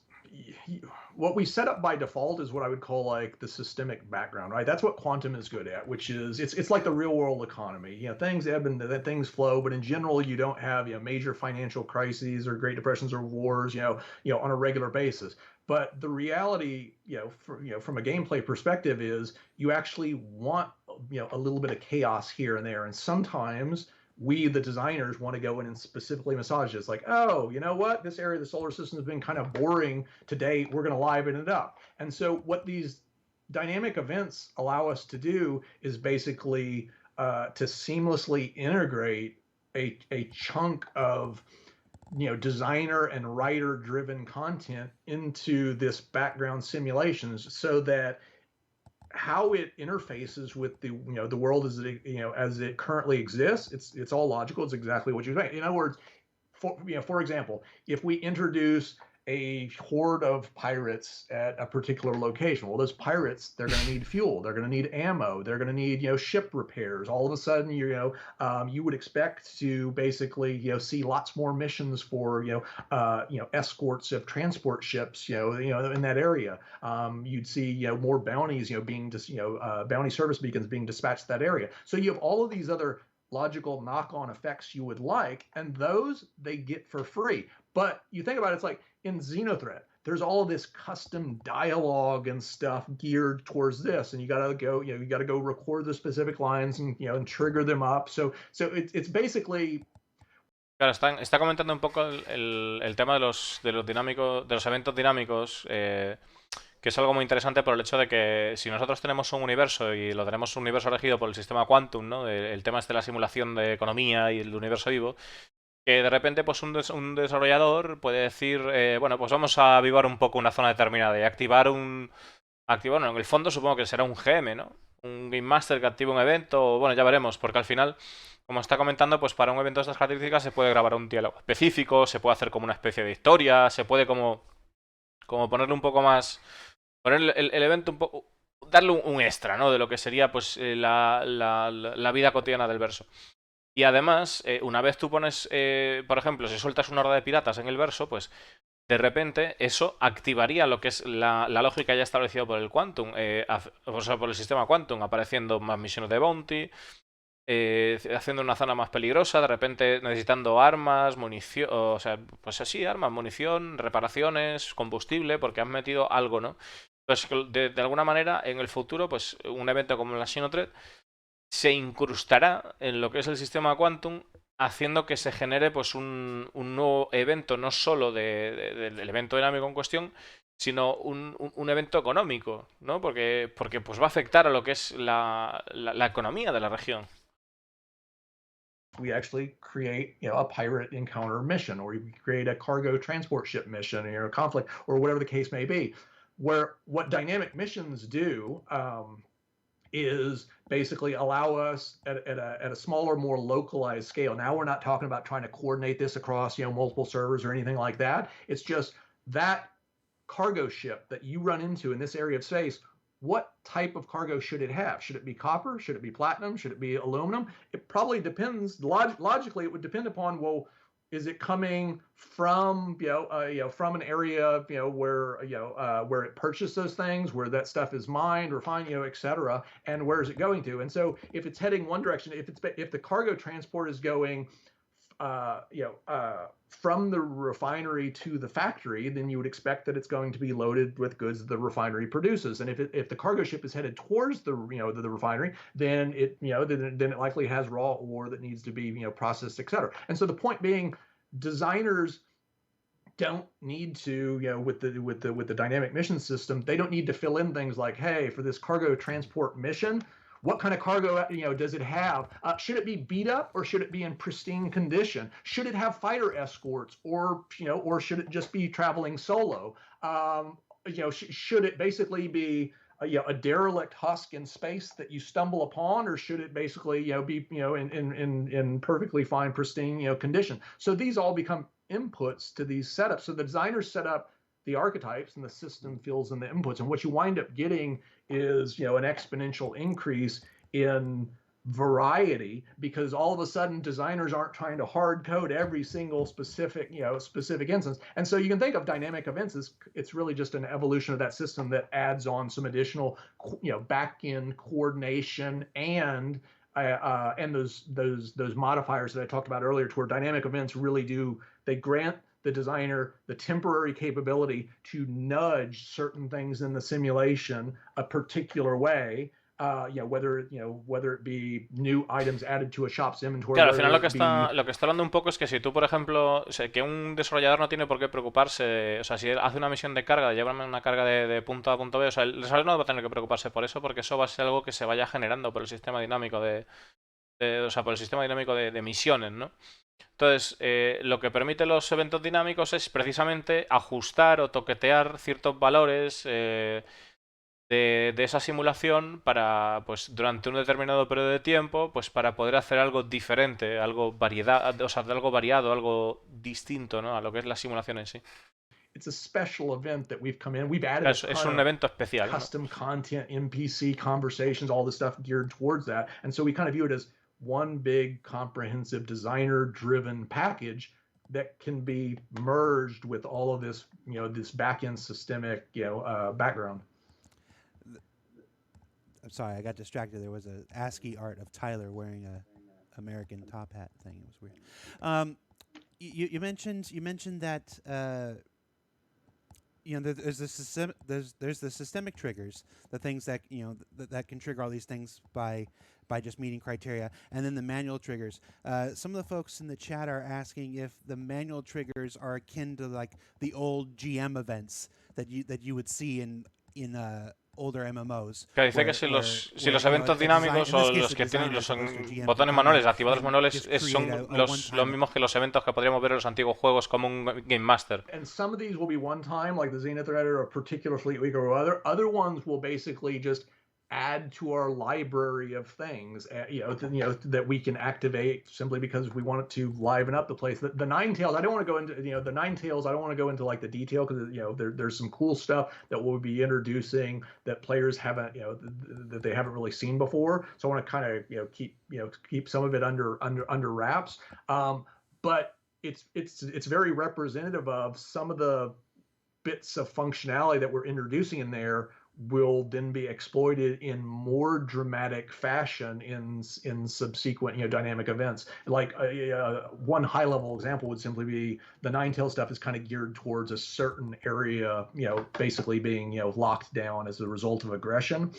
[SPEAKER 3] what we set up by default is what I would call like the systemic background, right? That's what quantum is good at, which is it's like the real world economy. Things ebb and things flow, but in general, you don't have major financial crises or Great Depressions or wars, on a regular basis. But the reality, from a gameplay perspective, is you actually want a little bit of chaos here and there, and sometimes we, the designers, want to go in and specifically massage it. It's like, oh, you know what? This area of the solar system has been kind of boring to date. We're going to liven it up. And so what these dynamic events allow us to do is basically to seamlessly integrate a chunk of designer and writer driven content into this background simulations, so that how it interfaces with the the world as it currently exists, it's all logical. It's exactly what you're saying. In other words, for example, if we introduce a horde of pirates at a particular location, well, those pirates, they're going to need fuel, they're going to need ammo, they're going to need ship repairs. All of a sudden, you would expect to basically see lots more missions for escorts of transport ships in that area. You'd see more bounties being bounty service beacons being dispatched to that area. So you have all of these other logical knock-on effects you would like, and those they get for free. But you think about it, it's like in Xenothreat, there's all of this custom dialogue and stuff geared towards this, and you got to go record the specific lines and and trigger them up. So it's basically.
[SPEAKER 1] Claro, está comentando un poco el tema de los dinámicos, de los eventos dinámicos, que es algo muy interesante por el hecho de que si nosotros tenemos un universo y lo tenemos un universo regido por el sistema Quantum, ¿no? El tema es de la simulación de economía y el universo vivo, que de repente pues un desarrollador puede decir, bueno, pues vamos a avivar un poco una zona determinada y activar bueno, en el fondo supongo que será un GM, ¿no? Un Game Master que active un evento, bueno, ya veremos, porque al final, como está comentando, pues para un evento de estas características se puede grabar un diálogo específico, se puede hacer como una especie de historia, se puede como ponerle un poco más, poner el evento un poco, darle un extra, ¿no? De lo que sería pues la vida cotidiana del verso. Y además, una vez tú pones, por ejemplo, si sueltas una horda de piratas en el verso, pues de repente eso activaría lo que es la lógica ya establecida por el Quantum, o sea, por el sistema Quantum, apareciendo más misiones de bounty, haciendo una zona más peligrosa, de repente necesitando armas, munición, o sea, pues así, armas, munición, reparaciones, combustible, porque has metido algo, ¿no? Entonces, de alguna manera, en el futuro, pues un evento como la Xenothreat se incrustará en lo que es el sistema Quantum, haciendo que se genere pues un nuevo evento, no solo del evento dinámico en cuestión, sino un evento económico, ¿no? Porque pues va a afectar a lo que es la economía de la región.
[SPEAKER 3] We actually create a pirate encounter mission, or you create a cargo transport ship mission, a conflict, or whatever the case may be. Where what dynamic missions do is basically allow us at a smaller, more localized scale. Now we're not talking about trying to coordinate this across multiple servers or anything like that. It's just that cargo ship that you run into in this area of space. What type of cargo should it have? Should it be copper? Should it be platinum? Should it be aluminum? It probably depends. Logically, it would depend upon, well, is it coming from from an area where it purchased those things, where that stuff is mined, refined, etc., and where is it going to? And so if it's heading one direction, if the cargo transport is going from the refinery to the factory, then you would expect that it's going to be loaded with goods that the refinery produces. And if the cargo ship is headed towards the refinery, then it then it likely has raw ore that needs to be processed, etc. And so the point being, designers don't need to, with the dynamic mission system, they don't need to fill in things like, hey, for this cargo transport mission, What kind of cargo, does it have? Should it be beat up or should it be in pristine condition? Should it have fighter escorts or should it just be traveling solo? Should it basically be a derelict husk in space that you stumble upon, or should it basically be in perfectly fine, pristine condition? So these all become inputs to these setups. So the designers set up the archetypes and the system fills in the inputs, and what you wind up getting is an exponential increase in variety, because all of a sudden designers aren't trying to hard code every single specific instance. And so you can think of dynamic events as it's really just an evolution of that system that adds on some additional back end coordination and those modifiers that I talked about earlier, to where dynamic events really they grant the designer the temporary capability to nudge certain things in the simulation a particular way. Whether it be new items added to a shop's inventory.
[SPEAKER 1] Claro, al final lo que está hablando un poco es que si tú, por ejemplo, o sea, que un desarrollador no tiene por qué preocuparse, o sea, si hace una misión de carga, llevarme una carga de punto A a punto B, o sea, el desarrollador no va a tener que preocuparse por eso, porque eso va a ser algo que se vaya generando por el sistema dinámico por el sistema dinámico de misiones, ¿no? Entonces, lo que permite los eventos dinámicos es precisamente ajustar o toquetear ciertos valores de esa simulación para, pues, durante un determinado periodo de tiempo, pues, para poder hacer algo diferente, algo variado, algo distinto, ¿no?, a lo que es la simulación en sí.
[SPEAKER 3] It's a special event that we've come in. We've added
[SPEAKER 1] es un evento especial,
[SPEAKER 3] custom content, NPC conversations, all this stuff geared towards that. And so we kind of view it as one big comprehensive designer-driven package that can be merged with all of this, this back-end systemic, background.
[SPEAKER 2] I'm sorry, I got distracted. There was a ASCII art of Tyler wearing a American top hat thing. It was weird. You mentioned that there's the systemic triggers, the things that that can trigger all these things by just meeting criteria, and then the manual triggers. Some of the folks in the chat are asking if the manual triggers are akin to like the old GM events that you would see in older MMOs.
[SPEAKER 1] Que dice que si los eventos dinámicos o los que tienen los botones manuales, activadores manuales, son los mismos que los eventos que podríamos ver en los antiguos juegos como un Game Master.
[SPEAKER 3] And some of these will be one time, like the Zenith Rider or a particular Fleet Week or other ones will basically just add to our library of things, that we can activate simply because we want it to liven up the place. The Nine Tails, I don't want to go into, the Nine Tails, I don't want to go into like the detail, because there's some cool stuff that we'll be introducing that players haven't, that they haven't really seen before. So I want to kind of keep some of it under wraps. But it's very representative of some of the bits of functionality that we're introducing in there will then be exploited in more dramatic fashion in subsequent dynamic events. Like one high level example would simply be the Ninetales stuff is kind of geared towards a certain area, basically being locked down as a result of aggression.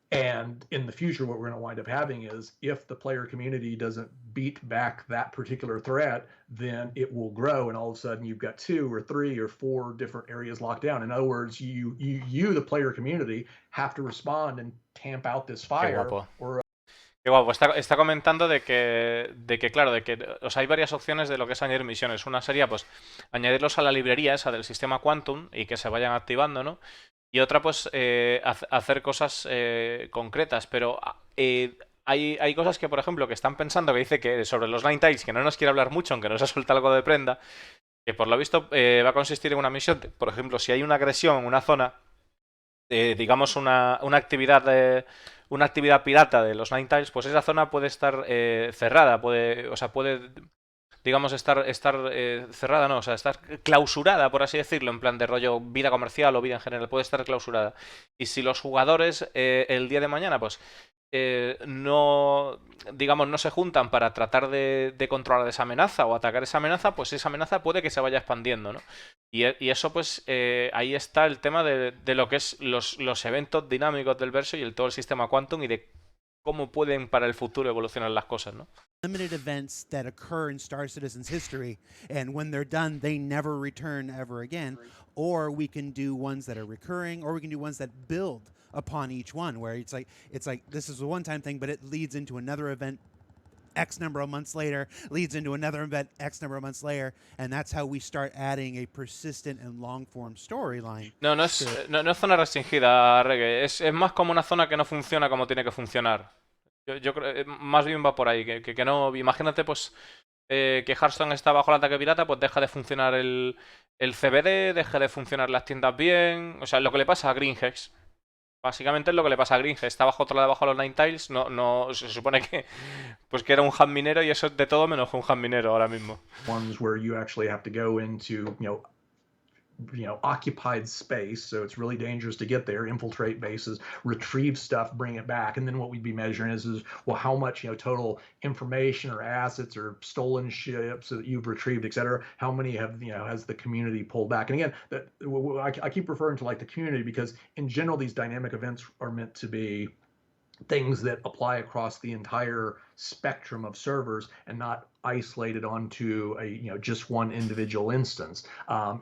[SPEAKER 3] And in the future, what we're going to wind up having is, if the player community doesn't beat back that particular threat, then it will grow, and all of a sudden you've got 2 or 3 or 4 different areas locked down. In other words, you the player community, have to respond and tamp out this fire.
[SPEAKER 1] Qué guapo. Está comentando de que claro, hay varias opciones de lo que es añadir misiones. Una sería, pues, añadirlos a la librería esa del sistema Quantum y que se vayan activando, ¿no? Y otra, pues, hacer cosas concretas, pero hay cosas que, por ejemplo, que están pensando, que dice que sobre los Ninetales, que no nos quiere hablar mucho, aunque nos ha soltado algo de prenda, que por lo visto va a consistir en una misión, por ejemplo, si hay una agresión en una zona, digamos una actividad pirata de los Ninetales, pues esa zona puede estar cerrada, puede digamos, estar cerrada, no, o sea, estar clausurada, por así decirlo, en plan de rollo vida comercial o vida en general, puede estar clausurada. Y si los jugadores el día de mañana, pues, no se juntan para tratar de controlar esa amenaza o atacar esa amenaza, pues esa amenaza puede que se vaya expandiendo, ¿no? Y eso, pues, ahí está el tema de lo que es los eventos dinámicos del verso y todo el sistema Quantum, y de cómo pueden para el futuro evolucionar las cosas, ¿no?
[SPEAKER 2] Limited events that occur in Star Citizen's history, and when they're done, they never return ever again. Or we can do ones that are recurring, or we can do ones that build upon each one, where it's like this is a one-time thing, but it leads into another event X number of months later, leads into another event X number of months later, and that's how we start adding a persistent and long-form storyline.
[SPEAKER 1] No, no es zona restringida, Reggae. Es más como una zona que no funciona como tiene que funcionar. Yo creo más bien va por ahí, que no. Imagínate, pues, que Hearthstone está bajo el ataque pirata, pues deja de funcionar el CBD, deja de funcionar las tiendas bien. O sea, lo que le pasa a Greenhex. Básicamente es lo que le pasa a Greenhex. Está bajo otro lado debajo de los Ninetales. No, se supone que pues que era un hand minero y eso es de todo menos un hand minero ahora mismo.
[SPEAKER 3] Ones where you actually have to go into, occupied space, so it's really dangerous to get there, infiltrate bases, retrieve stuff, bring it back, and then what we'd be measuring is well, how much total information or assets or stolen ships that you've retrieved, et cetera, how many have has the community pulled back. And again, I keep referring to like the community because in general these dynamic events are meant to be things that apply across the entire spectrum of servers and not isolated onto a just one individual instance.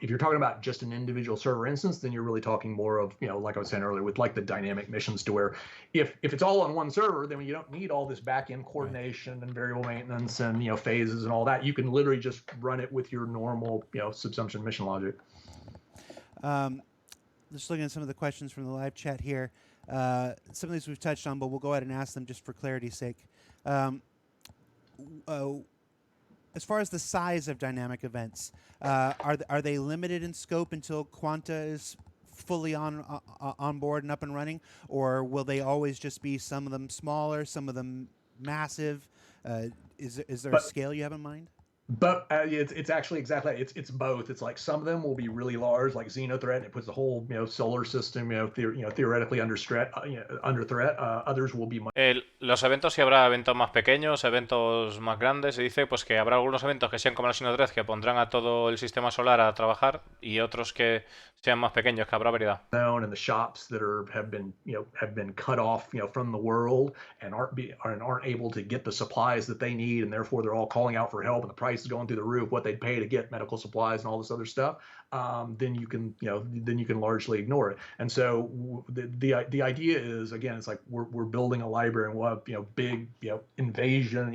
[SPEAKER 3] If you're talking about just an individual server instance, then you're really talking more of like I was saying earlier with like the dynamic missions, to where if it's all on one server, then you don't need all this back end coordination and variable maintenance and phases and all that. You can literally just run it with your normal subsumption mission logic.
[SPEAKER 2] Just looking at some of the questions from the live chat here. Some of these we've touched on, but we'll go ahead and ask them just for clarity's sake. As far as the size of dynamic events, are they limited in scope until Quanta is fully on board and up and running, or will they always just be some of them smaller, some of them massive? Is there a scale you have in mind?
[SPEAKER 3] But it's actually exactly it's both. It's like some of them will be really large, like Xenothreat, and it puts the whole solar system theoretically under threat. Others will be
[SPEAKER 1] los eventos, sí habrá eventos más pequeños, eventos más grandes. Se dice pues que habrá algunos eventos que sean como la Xenothreat, que pondrán a todo el sistema solar a trabajar, y otros que sean más pequeños, que habrá variedad.
[SPEAKER 3] And the shops that have been cut off from the world and aren't able to get the supplies that they need, and therefore they're all calling out for help, and the price is going through the roof, what they'd pay to get medical supplies and all this other stuff, then you can largely ignore it. And so the idea is, again, it's like we're building a library, and we'll have big invasion,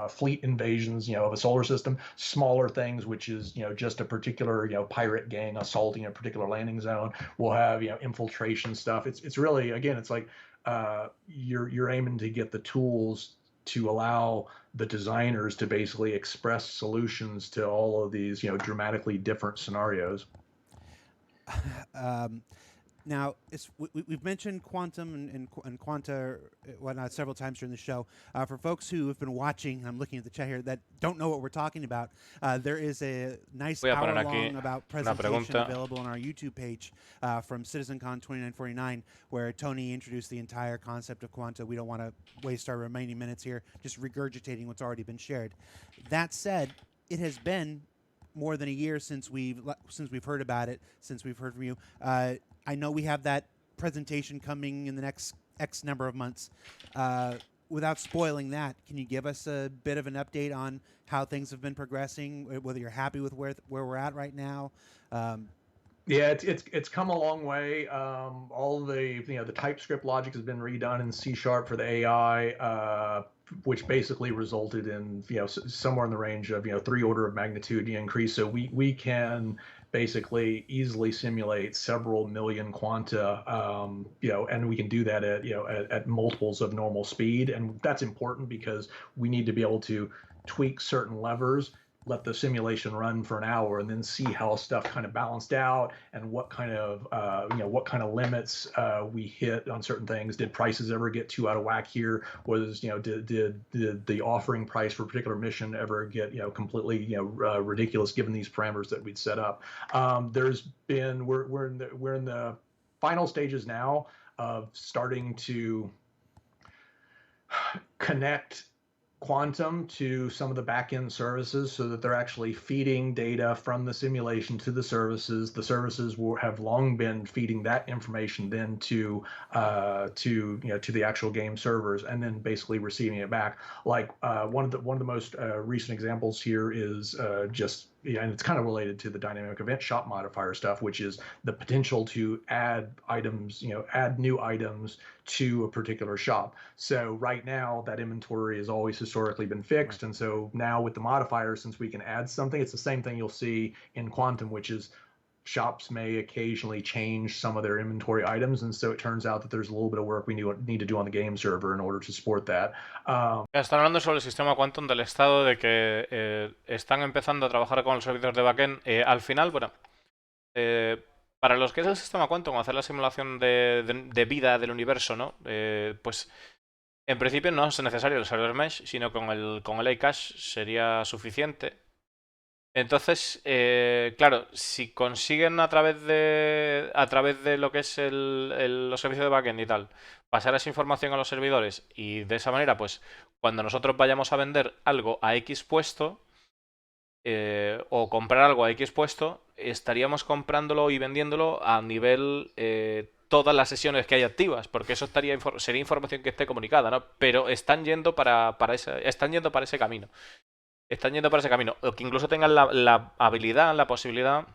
[SPEAKER 3] fleet invasions of a solar system, smaller things, which is just a particular pirate gang assaulting a particular landing zone. We'll have infiltration stuff. It's really, again, it's like you're aiming to get the tools to allow the designers to basically express solutions to all of these dramatically different scenarios.
[SPEAKER 2] Now, we've mentioned quantum and quanta whatnot several times during the show. For folks who have been watching, I'm looking at the chat here, that don't know what we're talking about, there is a nice hour-long about presentation available on our YouTube page from CitizenCon 2949, where Tony introduced the entire concept of quanta. We don't want to waste our remaining minutes here just regurgitating what's already been shared. That said, it has been more than a year since we've heard about it, since we've heard from you. I know we have that presentation coming in the next X number of months. Without spoiling that, can you give us a bit of an update on how things have been progressing, whether you're happy with where we're at right now?
[SPEAKER 3] Yeah, it's come a long way. All the the TypeScript logic has been redone in C# for the AI, which basically resulted in somewhere in the range of 3 order of magnitude increase. So we can basically easily simulate several million quanta, and we can do that at multiples of normal speed. And that's important because we need to be able to tweak certain levers, let the simulation run for an hour, and then see how stuff kind of balanced out and what kind of limits we hit on certain things. Did prices ever get too out of whack here? Was did the offering price for a particular mission ever get completely ridiculous given these parameters that we'd set up? There's been we're in the final stages now of starting to connect quantum to some of the back-end services so that they're actually feeding data from the simulation to the services. The services have long been feeding that information then to the actual game servers, and then basically receiving it back. Like one of the most recent examples here is just and it's kind of related to the dynamic event shop modifier stuff, which is the potential to add items, add new items to a particular shop. So right now that inventory has always historically been fixed. And so now with the modifier, since we can add something, it's the same thing you'll see in Quantum, which is shops may occasionally change some of their inventory items, and so it turns out that there's a little bit of work we need to do on the game server in order to support that.
[SPEAKER 1] Están hablando sobre el sistema Quantum del estado de que están empezando a trabajar con los servidores de backend. Al final, bueno, para los que es el sistema Quantum, hacer la simulación de vida del universo, ¿no? Pues en principio no es necesario el server mesh, sino con el iCache sería suficiente. Entonces, claro, si consiguen a través de lo que es los servicios de backend y tal, pasar esa información a los servidores y de esa manera, pues, cuando nosotros vayamos a vender algo a X puesto o comprar algo a X puesto, estaríamos comprándolo y vendiéndolo a nivel todas las sesiones que hay activas, porque eso sería información que esté comunicada, ¿no? Pero están yendo para ese camino. Están yendo para ese camino. O que incluso tengan la habilidad, la posibilidad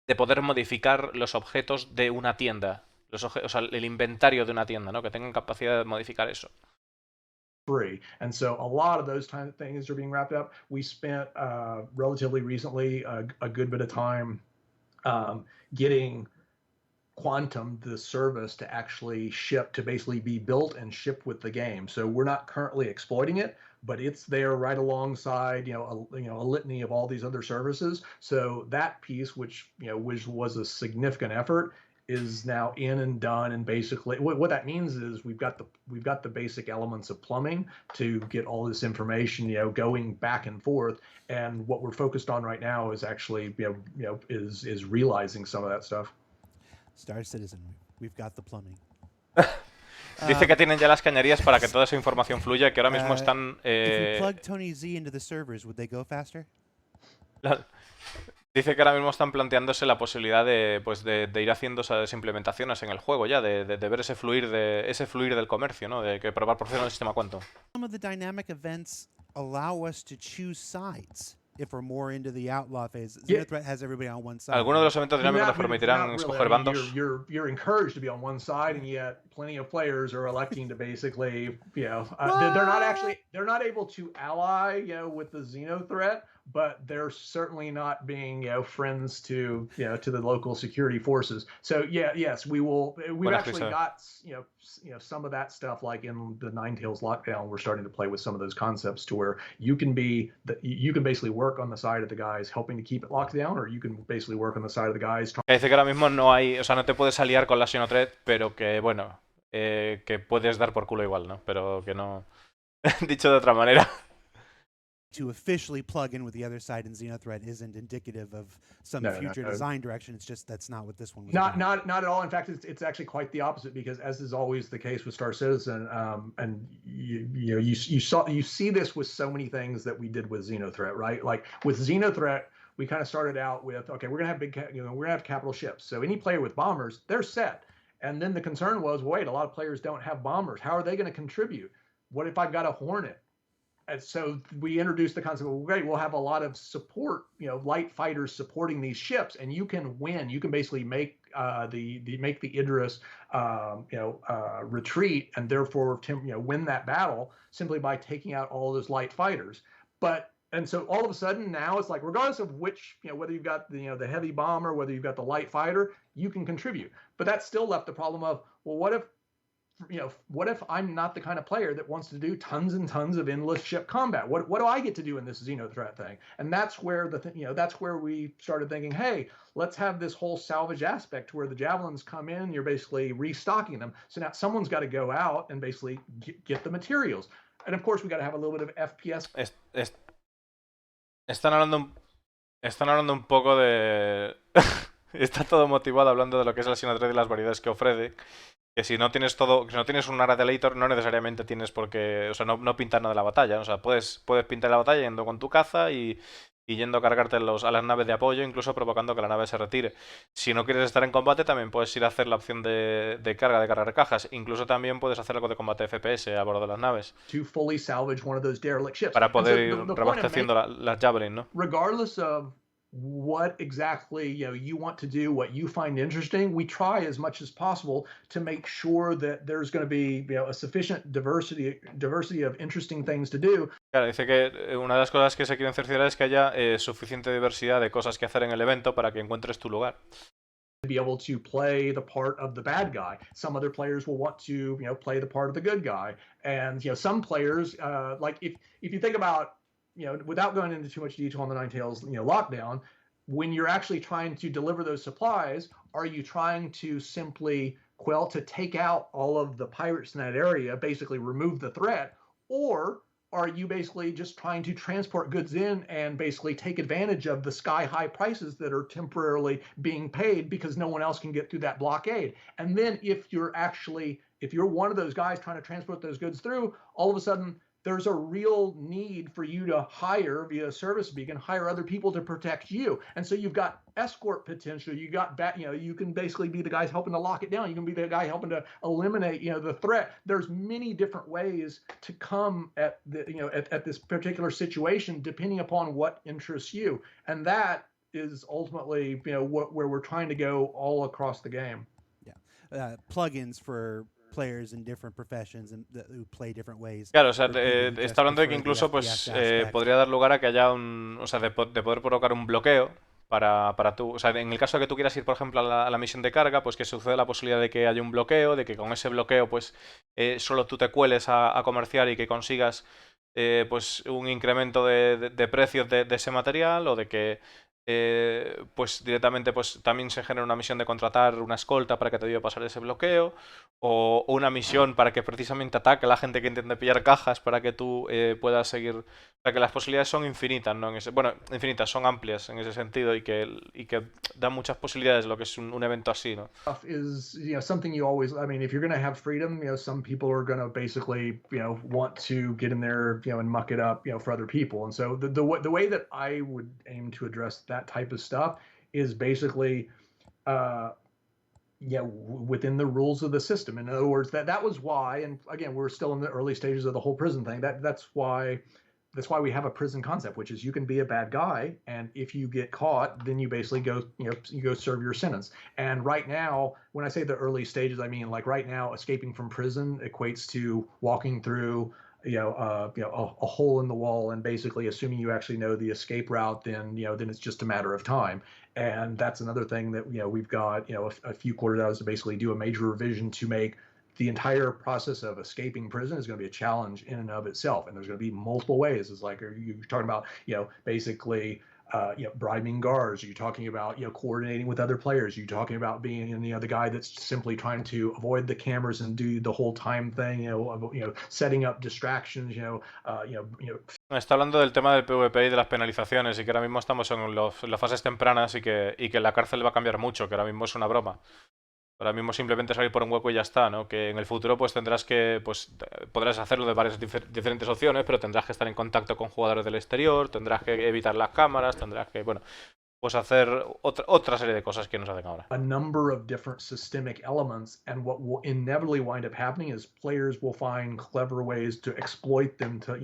[SPEAKER 1] de poder modificar los objetos de una tienda. O sea, el inventario de una tienda, ¿no? Que tengan capacidad de modificar eso.
[SPEAKER 3] Free. And so a lot of those kind of things are being wrapped up. We spent relatively recently a good bit of time getting Quantum, the service, to actually ship, to basically be built and shipped with the game. So we're not currently exploiting it, but it's there right alongside, a litany of all these other services. So that piece, which was a significant effort, is now in and done. And basically, what that means is we've got the basic elements of plumbing to get all this information, going back and forth. And what we're focused on right now is actually, is realizing some of that stuff.
[SPEAKER 2] Star Citizen, we've got the plumbing.
[SPEAKER 1] Dice que tienen ya las cañerías para que toda esa información fluya, que ahora mismo están...
[SPEAKER 2] If you plug Tony Z into the servers, would they go faster?
[SPEAKER 1] Dice que ahora mismo están planteándose la posibilidad de ir haciendo esas implementaciones en el juego ya, de ver ese fluir del comercio, ¿no? De que proporciona el sistema Quantum.
[SPEAKER 2] Some of the dynamic events allow us to choose sides. If we're more into the outlaw phase, Xenothreat has everybody on one side.
[SPEAKER 1] Algunos de los eventos dinámicos nos permitirán escoger bandos.
[SPEAKER 3] You're encouraged to be on one side, and yet plenty of players are electing to basically, they're not able to ally, with the Xenothreat, but they're certainly not being, friends to the local security forces. So yes, we've actually got, some of that stuff, like in the Nine Tails lockdown, we're starting to play with some of those concepts to where you can basically work on the side of the guys helping to keep it locked down, or you can basically work on the side of the guys.
[SPEAKER 1] Dice que ahora mismo no te puedes aliar con la Xenothreat, pero que bueno, que puedes dar por culo igual, ¿no? Pero que no, dicho de otra manera.
[SPEAKER 2] To officially plug in with the other side in Xenothreat isn't indicative of some future design direction. It's just that's not what this one was.
[SPEAKER 3] Not at all. In fact, it's actually quite the opposite, because as is always the case with Star Citizen, and you see this with so many things that we did with Xenothreat, right? Like with Xenothreat, we kind of started out with, okay, we're gonna have we're gonna have capital ships. So any player with bombers, they're set. And then the concern was, wait, a lot of players don't have bombers. How are they going to contribute? What if I've got a Hornet? And so we introduced the concept of, great, we'll have a lot of support, light fighters supporting these ships, and you can win. You can basically make the Idris, retreat, and therefore win that battle simply by taking out all those light fighters. And so all of a sudden now it's like, regardless of which, whether you've got the heavy bomber, whether you've got the light fighter, you can contribute. But that still left the problem of, well, what if I'm not the kind of player that wants to do tons and tons of endless ship combat? What do I get to do in this Xenothreat thing? And that's where that's where we started thinking, hey, let's have this whole salvage aspect where the javelins come in, you're basically restocking them. So now someone's got to go out and basically get the materials. And of course we got to have a little bit of FPS.
[SPEAKER 1] Están hablando un poco de... Está todo motivado hablando de lo que es la Xenothreat y las variedades que ofrece. Que si no tienes un area de Elator, no necesariamente tienes por qué... O sea, no pintar nada de la batalla. O sea, puedes pintar la batalla yendo con tu caza y yendo a cargarte a las naves de apoyo, incluso provocando que la nave se retire. Si no quieres estar en combate, también puedes ir a hacer la opción de cargar cajas. Incluso también puedes hacer algo de combate FPS a bordo de las naves.
[SPEAKER 3] Para
[SPEAKER 1] poder ir reabasteciendo las Javelin, ¿no?
[SPEAKER 3] Regardless of what exactly you want to do, what you find interesting. We try as much as possible to make sure that there's going to be a sufficient diversity of interesting things to do.
[SPEAKER 1] Claro, dice que una de las cosas que se quieren cerciorar es que haya suficiente diversidad de cosas que hacer en el evento para que encuentres tu lugar.
[SPEAKER 3] To be able to play the part of the bad guy. Some other players will want to play the part of the good guy, and some players like if you think about without going into too much detail on the Nine Tails lockdown, when you're actually trying to deliver those supplies, are you trying to simply to take out all of the pirates in that area, basically remove the threat, or are you basically just trying to transport goods in and basically take advantage of the sky high prices that are temporarily being paid because no one else can get through that blockade? And then if you're one of those guys trying to transport those goods through, all of a sudden there's a real need for you to hire via service beacon, hire other people to protect you. And so you've got escort potential. You got you can basically be the guys helping to lock it down. You can be the guy helping to eliminate, the threat. There's many different ways to come at at this particular situation, depending upon what interests you. And that is ultimately, where we're trying to go all across the game.
[SPEAKER 2] Yeah. Plugins for players in different professions and who play different ways.
[SPEAKER 1] Claro, o sea,
[SPEAKER 2] for people who
[SPEAKER 1] está
[SPEAKER 2] just
[SPEAKER 1] hablando de que
[SPEAKER 2] prefer the
[SPEAKER 1] incluso
[SPEAKER 2] FPS
[SPEAKER 1] pues
[SPEAKER 2] aspect.
[SPEAKER 1] podría dar lugar a que haya o sea, de poder provocar un bloqueo para tú, o sea, en el caso de que tú quieras ir, por ejemplo, a la misión de carga, pues que sucede la posibilidad de que haya un bloqueo, de que con ese bloqueo, pues solo tú te cueles a comerciar y que consigas pues un incremento de precios de ese material, o de que pues directamente pues también se genera una misión de contratar una escolta para que te ayude a pasar ese bloqueo, o una misión para que precisamente ataque a la gente que intente pillar cajas para que tú puedas seguir. O sea, que las posibilidades son infinitas, ¿no? Bueno, infinitas, son amplias en ese sentido, y que da muchas posibilidades lo que es un evento así, ¿no?
[SPEAKER 3] Is something you always, I mean, if you're going to have freedom, some people are going to basically want to get in there and muck it up for other people. And so the way that I would aim to address that type of stuff is basically within the rules of the system. In other words, that was why, and again, we're still in the early stages of the whole prison thing. That's why we have a prison concept, which is you can be a bad guy, and if you get caught, then you basically go you go serve your sentence. And right now, when I say the early stages, I mean like right now, escaping from prison equates to walking through a hole in the wall, and basically assuming you actually know the escape route, then then it's just a matter of time. And that's another thing that we've got a few quarters out, is to basically do a major revision to make the entire process of escaping prison is going to be a challenge in and of itself. And there's going to be multiple ways. It's like, are you talking about basically bribing guards? Are you talking about coordinating with other players? Are you talking about being the guy that's simply trying to avoid the cameras and do the whole time thing? Setting up distractions.
[SPEAKER 1] Está hablando del tema del PvP y de las penalizaciones, y que ahora mismo estamos en las fases tempranas, y que la cárcel va a cambiar mucho, que ahora mismo es una broma. Ahora mismo simplemente salir por un hueco y ya está, ¿no? Que en el futuro pues tendrás que, pues podrás hacerlo de varias diferentes opciones, pero tendrás que estar en contacto con jugadores del exterior, tendrás que evitar las cámaras, tendrás que, bueno, pues hacer otra serie de cosas que nos hacen ahora.
[SPEAKER 3] A number of different systemic elements, and what will inevitably wind up happening is players will find clever ways to exploit them to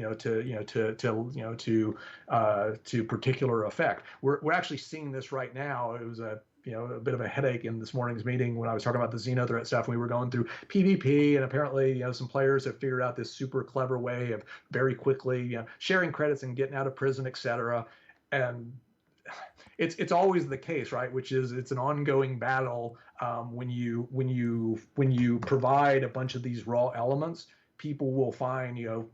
[SPEAKER 3] particular effect. We're actually seeing this right now. It was a bit of a headache in this morning's meeting when I was talking about the Xeno threat stuff. We were going through PvP, and apparently, some players have figured out this super clever way of very quickly, sharing credits and getting out of prison, etc. And it's always the case, right? Which is, it's an ongoing battle. When you provide a bunch of these raw elements, people will find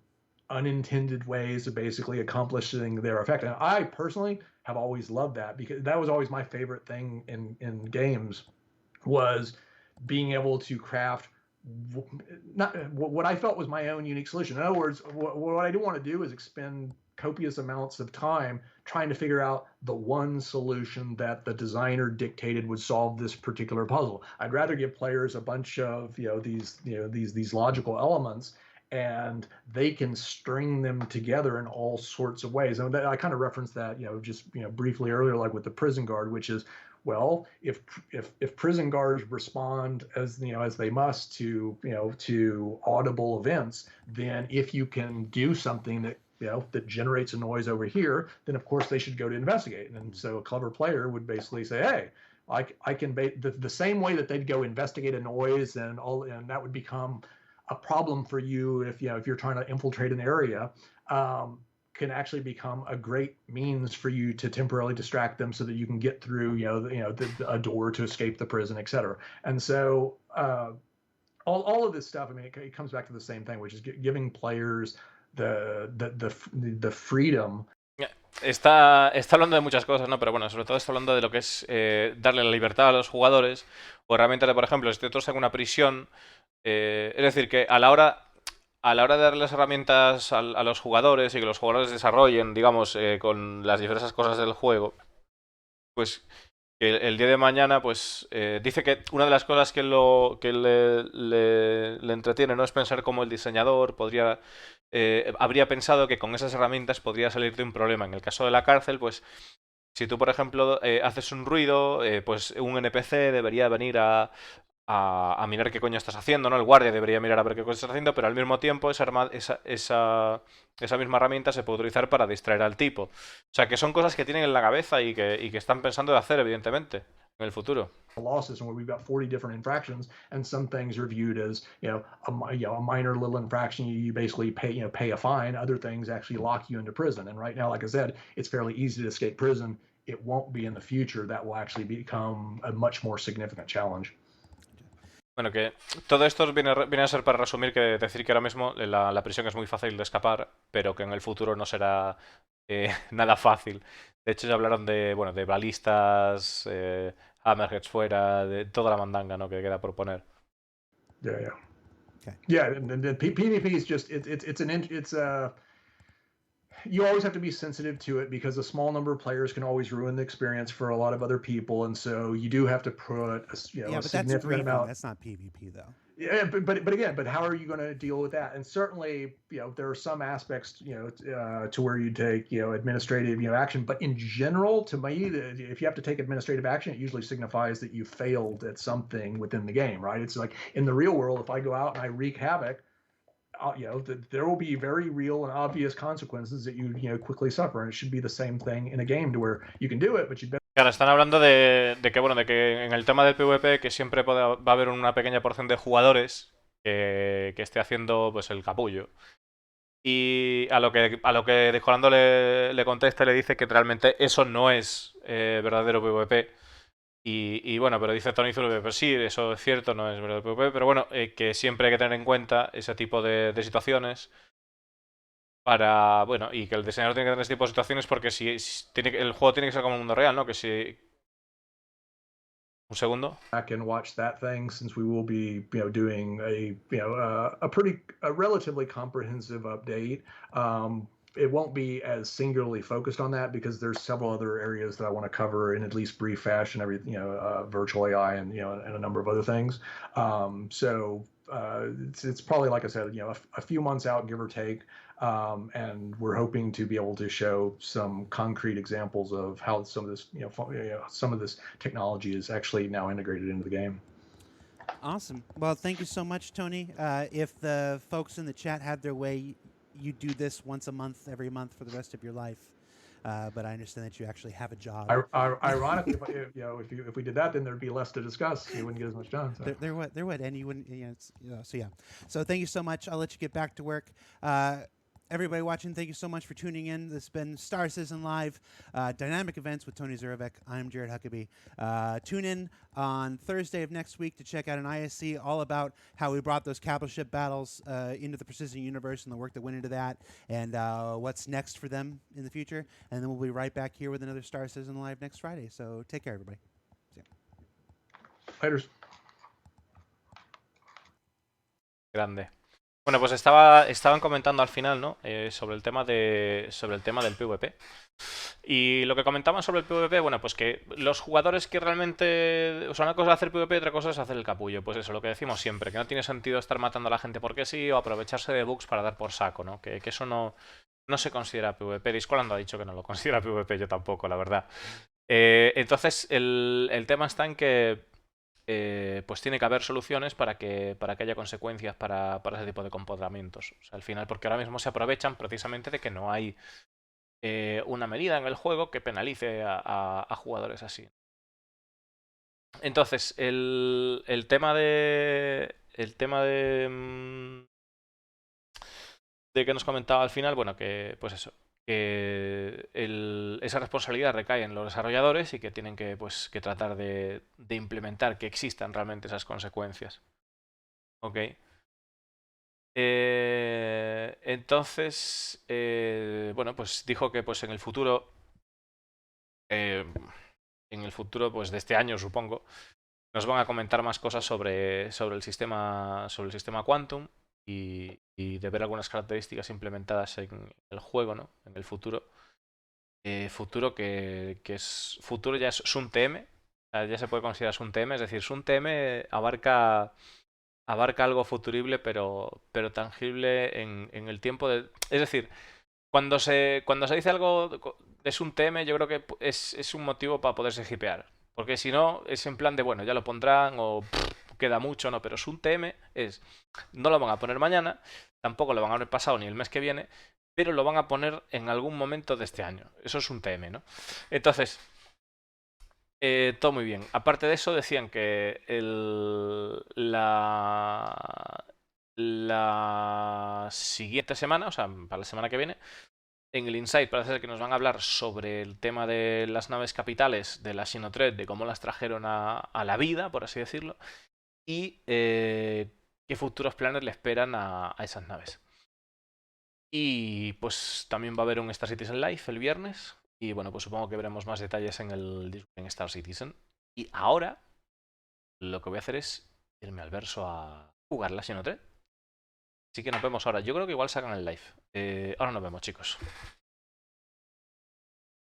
[SPEAKER 3] unintended ways of basically accomplishing their effect. And I personally have always loved that, because that was always my favorite thing in games, was being able to craft not what I felt was my own unique solution. In other words, what I didn't want to do is expend copious amounts of time trying to figure out the one solution that the designer dictated would solve this particular puzzle. I'd rather give players a bunch of these logical elements, and they can string them together in all sorts of ways. And I kind of referenced that just briefly earlier, like with the prison guard, which is, well, if prison guards respond as they must to audible events, then if you can do something that that generates a noise over here, then of course they should go to investigate. And so a clever player would basically say, hey, I can the same way that they'd go investigate a noise and that would become a problem for you if you're trying to infiltrate an area, can actually become a great means for you to temporarily distract them so that you can get through a door to escape the prison, etc. And so all of this stuff, I mean, it comes back to the same thing, which is giving players the freedom.
[SPEAKER 1] Está hablando de muchas cosas, ¿no? Pero bueno, sobre todo está hablando de lo que es darle la libertad a los jugadores o herramientas de, por ejemplo, si tú estás en una prisión, es decir, que a la hora de darles herramientas a los jugadores y que los jugadores desarrollen, digamos, con las diversas cosas del juego, pues que el día de mañana, pues dice que una de las cosas que le entretiene, ¿no?, es pensar cómo el diseñador habría pensado que con esas herramientas podría salir de un problema. En el caso de la cárcel, pues si tú, por ejemplo, haces un ruido, pues un NPC debería venir a mirar qué coño estás haciendo, ¿no? El guardia debería mirar a ver qué coño estás haciendo, pero al mismo tiempo esa misma herramienta se puede utilizar para distraer al tipo. O sea, que son cosas que tienen en la cabeza y que están pensando de hacer, evidentemente, en el futuro.
[SPEAKER 3] Law system where we've got 40 different infractions, and some things are viewed as a minor little infraction. You basically pay a fine. Other things actually lock you into prison. And right now, like I said, it's fairly easy to escape prison. It won't be in the future. That will actually become a much more significant challenge.
[SPEAKER 1] Bueno, que todo esto viene a ser para resumir, que decir que ahora mismo la prisión es muy fácil de escapar, pero que en el futuro no será nada fácil. De hecho, ya hablaron de balistas, hammerheads fuera, de toda la mandanga, ¿no?, que queda por poner.
[SPEAKER 3] Yeah.
[SPEAKER 2] Okay.
[SPEAKER 3] Yeah, and PvP is just you always have to be sensitive to it because a small number of players can always ruin the experience for a lot of other people, and so you do have to put a significant amount.
[SPEAKER 2] That's not PvP though.
[SPEAKER 3] Yeah, but how are you going to deal with that? And certainly, there are some aspects, to where you take, administrative, action. But in general, to me, if you have to take administrative action, it usually signifies that you failed at something within the game, right? It's like in the real world, if I go out and I wreak havoc, there will be very real and obvious consequences that you quickly suffer, and it should be the same thing in a game to where you can do it, but you better.
[SPEAKER 1] Claro, están hablando de que en el tema del PvP, que siempre va a haber una pequeña porción de jugadores que esté haciendo pues el capullo. Y a lo que Discolando le contesta y le dice que realmente eso no es verdadero PvP. Y bueno, pero dice Tony Zurbak, pues sí, eso es cierto, no es verdadero PvP, pero bueno, que siempre hay que tener en cuenta ese tipo de situaciones y que el diseñador tiene que tener este tipo de situaciones porque el juego tiene que ser como un mundo real, ¿no? Que si... Un segundo.
[SPEAKER 3] Back and watch that thing, since we will be doing a relatively comprehensive update. It won't be as singularly focused on that because there's several other areas that I want to cover in at least brief fashion. Virtual AI and and a number of other things. So it's probably, like I said, a few months out, give or take. And we're hoping to be able to show some concrete examples of how some of this, some of this technology is actually now integrated into the game.
[SPEAKER 2] Awesome. Well, thank you so much, Tony. If the folks in the chat had their way, you do this once a month, every month for the rest of your life. But I understand that you actually have a job.
[SPEAKER 3] Ironically, if we did that, then there'd be less to discuss. You wouldn't get as much done. So.
[SPEAKER 2] There would, and you wouldn't. So yeah. So thank you so much. I'll let you get back to work. Everybody watching, thank you so much for tuning in. This has been Star Citizen Live, Dynamic Events with Tony Zurbak. I'm Jared Huckabee. Tune in on Thursday of next week to check out an ISC all about how we brought those capital ship battles into the Precision Universe and the work that went into that, and what's next for them in the future. And then we'll be right back here with another Star Citizen Live next Friday. So take care, everybody. See ya.
[SPEAKER 3] Laters.
[SPEAKER 1] Grande. Bueno, pues estaban comentando al final, ¿no? Sobre el tema del PvP. Y lo que comentaban sobre el PvP, bueno, pues que los jugadores que realmente... O sea, una cosa es hacer PvP y otra cosa es hacer el capullo. Pues eso, lo que decimos siempre, que no tiene sentido estar matando a la gente porque sí o aprovecharse de bugs para dar por saco, ¿no? Que eso no se considera PvP. Discolando ha dicho que no lo considera PvP, yo tampoco, la verdad. Entonces, el tema está en que pues tiene que haber soluciones para que haya consecuencias para ese tipo de comportamientos. O sea, al final, porque ahora mismo se aprovechan precisamente de que no hay una medida en el juego que penalice a jugadores así. Entonces, el tema de. El tema de que nos comentaba al final, bueno, que pues eso, que esa responsabilidad recae en los desarrolladores y que tienen que, pues, que tratar de implementar que existan realmente esas consecuencias. ¿Ok? Entonces, bueno, pues dijo que pues eh, en el futuro pues de este año supongo, nos van a comentar más cosas sobre el sistema Quantum y de ver algunas características implementadas en el juego, ¿no? En el futuro. Futuro que es. Futuro ya es SunTM. O sea, ya se puede considerar SunTM. Es decir, SunTM abarca algo futurible, pero tangible en el tiempo de. Es decir, cuando se dice algo de SunTM, yo creo que es un motivo para poderse hipear. Porque si no, es en plan de, bueno, ya lo pondrán o queda mucho, ¿no? Pero SunTM es. No lo van a poner mañana, tampoco lo van a poner pasado ni el mes que viene, pero lo van a poner en algún momento de este año. Eso es un TM, ¿no? Entonces, todo muy bien. Aparte de eso, decían que la siguiente semana, o sea, para la semana que viene, en el Insight parece ser que nos van a hablar sobre el tema de las naves capitales de la Sinotred, de cómo las trajeron a la vida, por así decirlo, y qué futuros planes le esperan a esas naves. Y pues también va a haber un Star Citizen Live el viernes. Y bueno, pues supongo que veremos más detalles en Star Citizen. Y ahora lo que voy a hacer es irme al verso a jugar la Xenotre. Así que nos vemos ahora. Yo creo que igual sacan el live. Ahora nos vemos, chicos.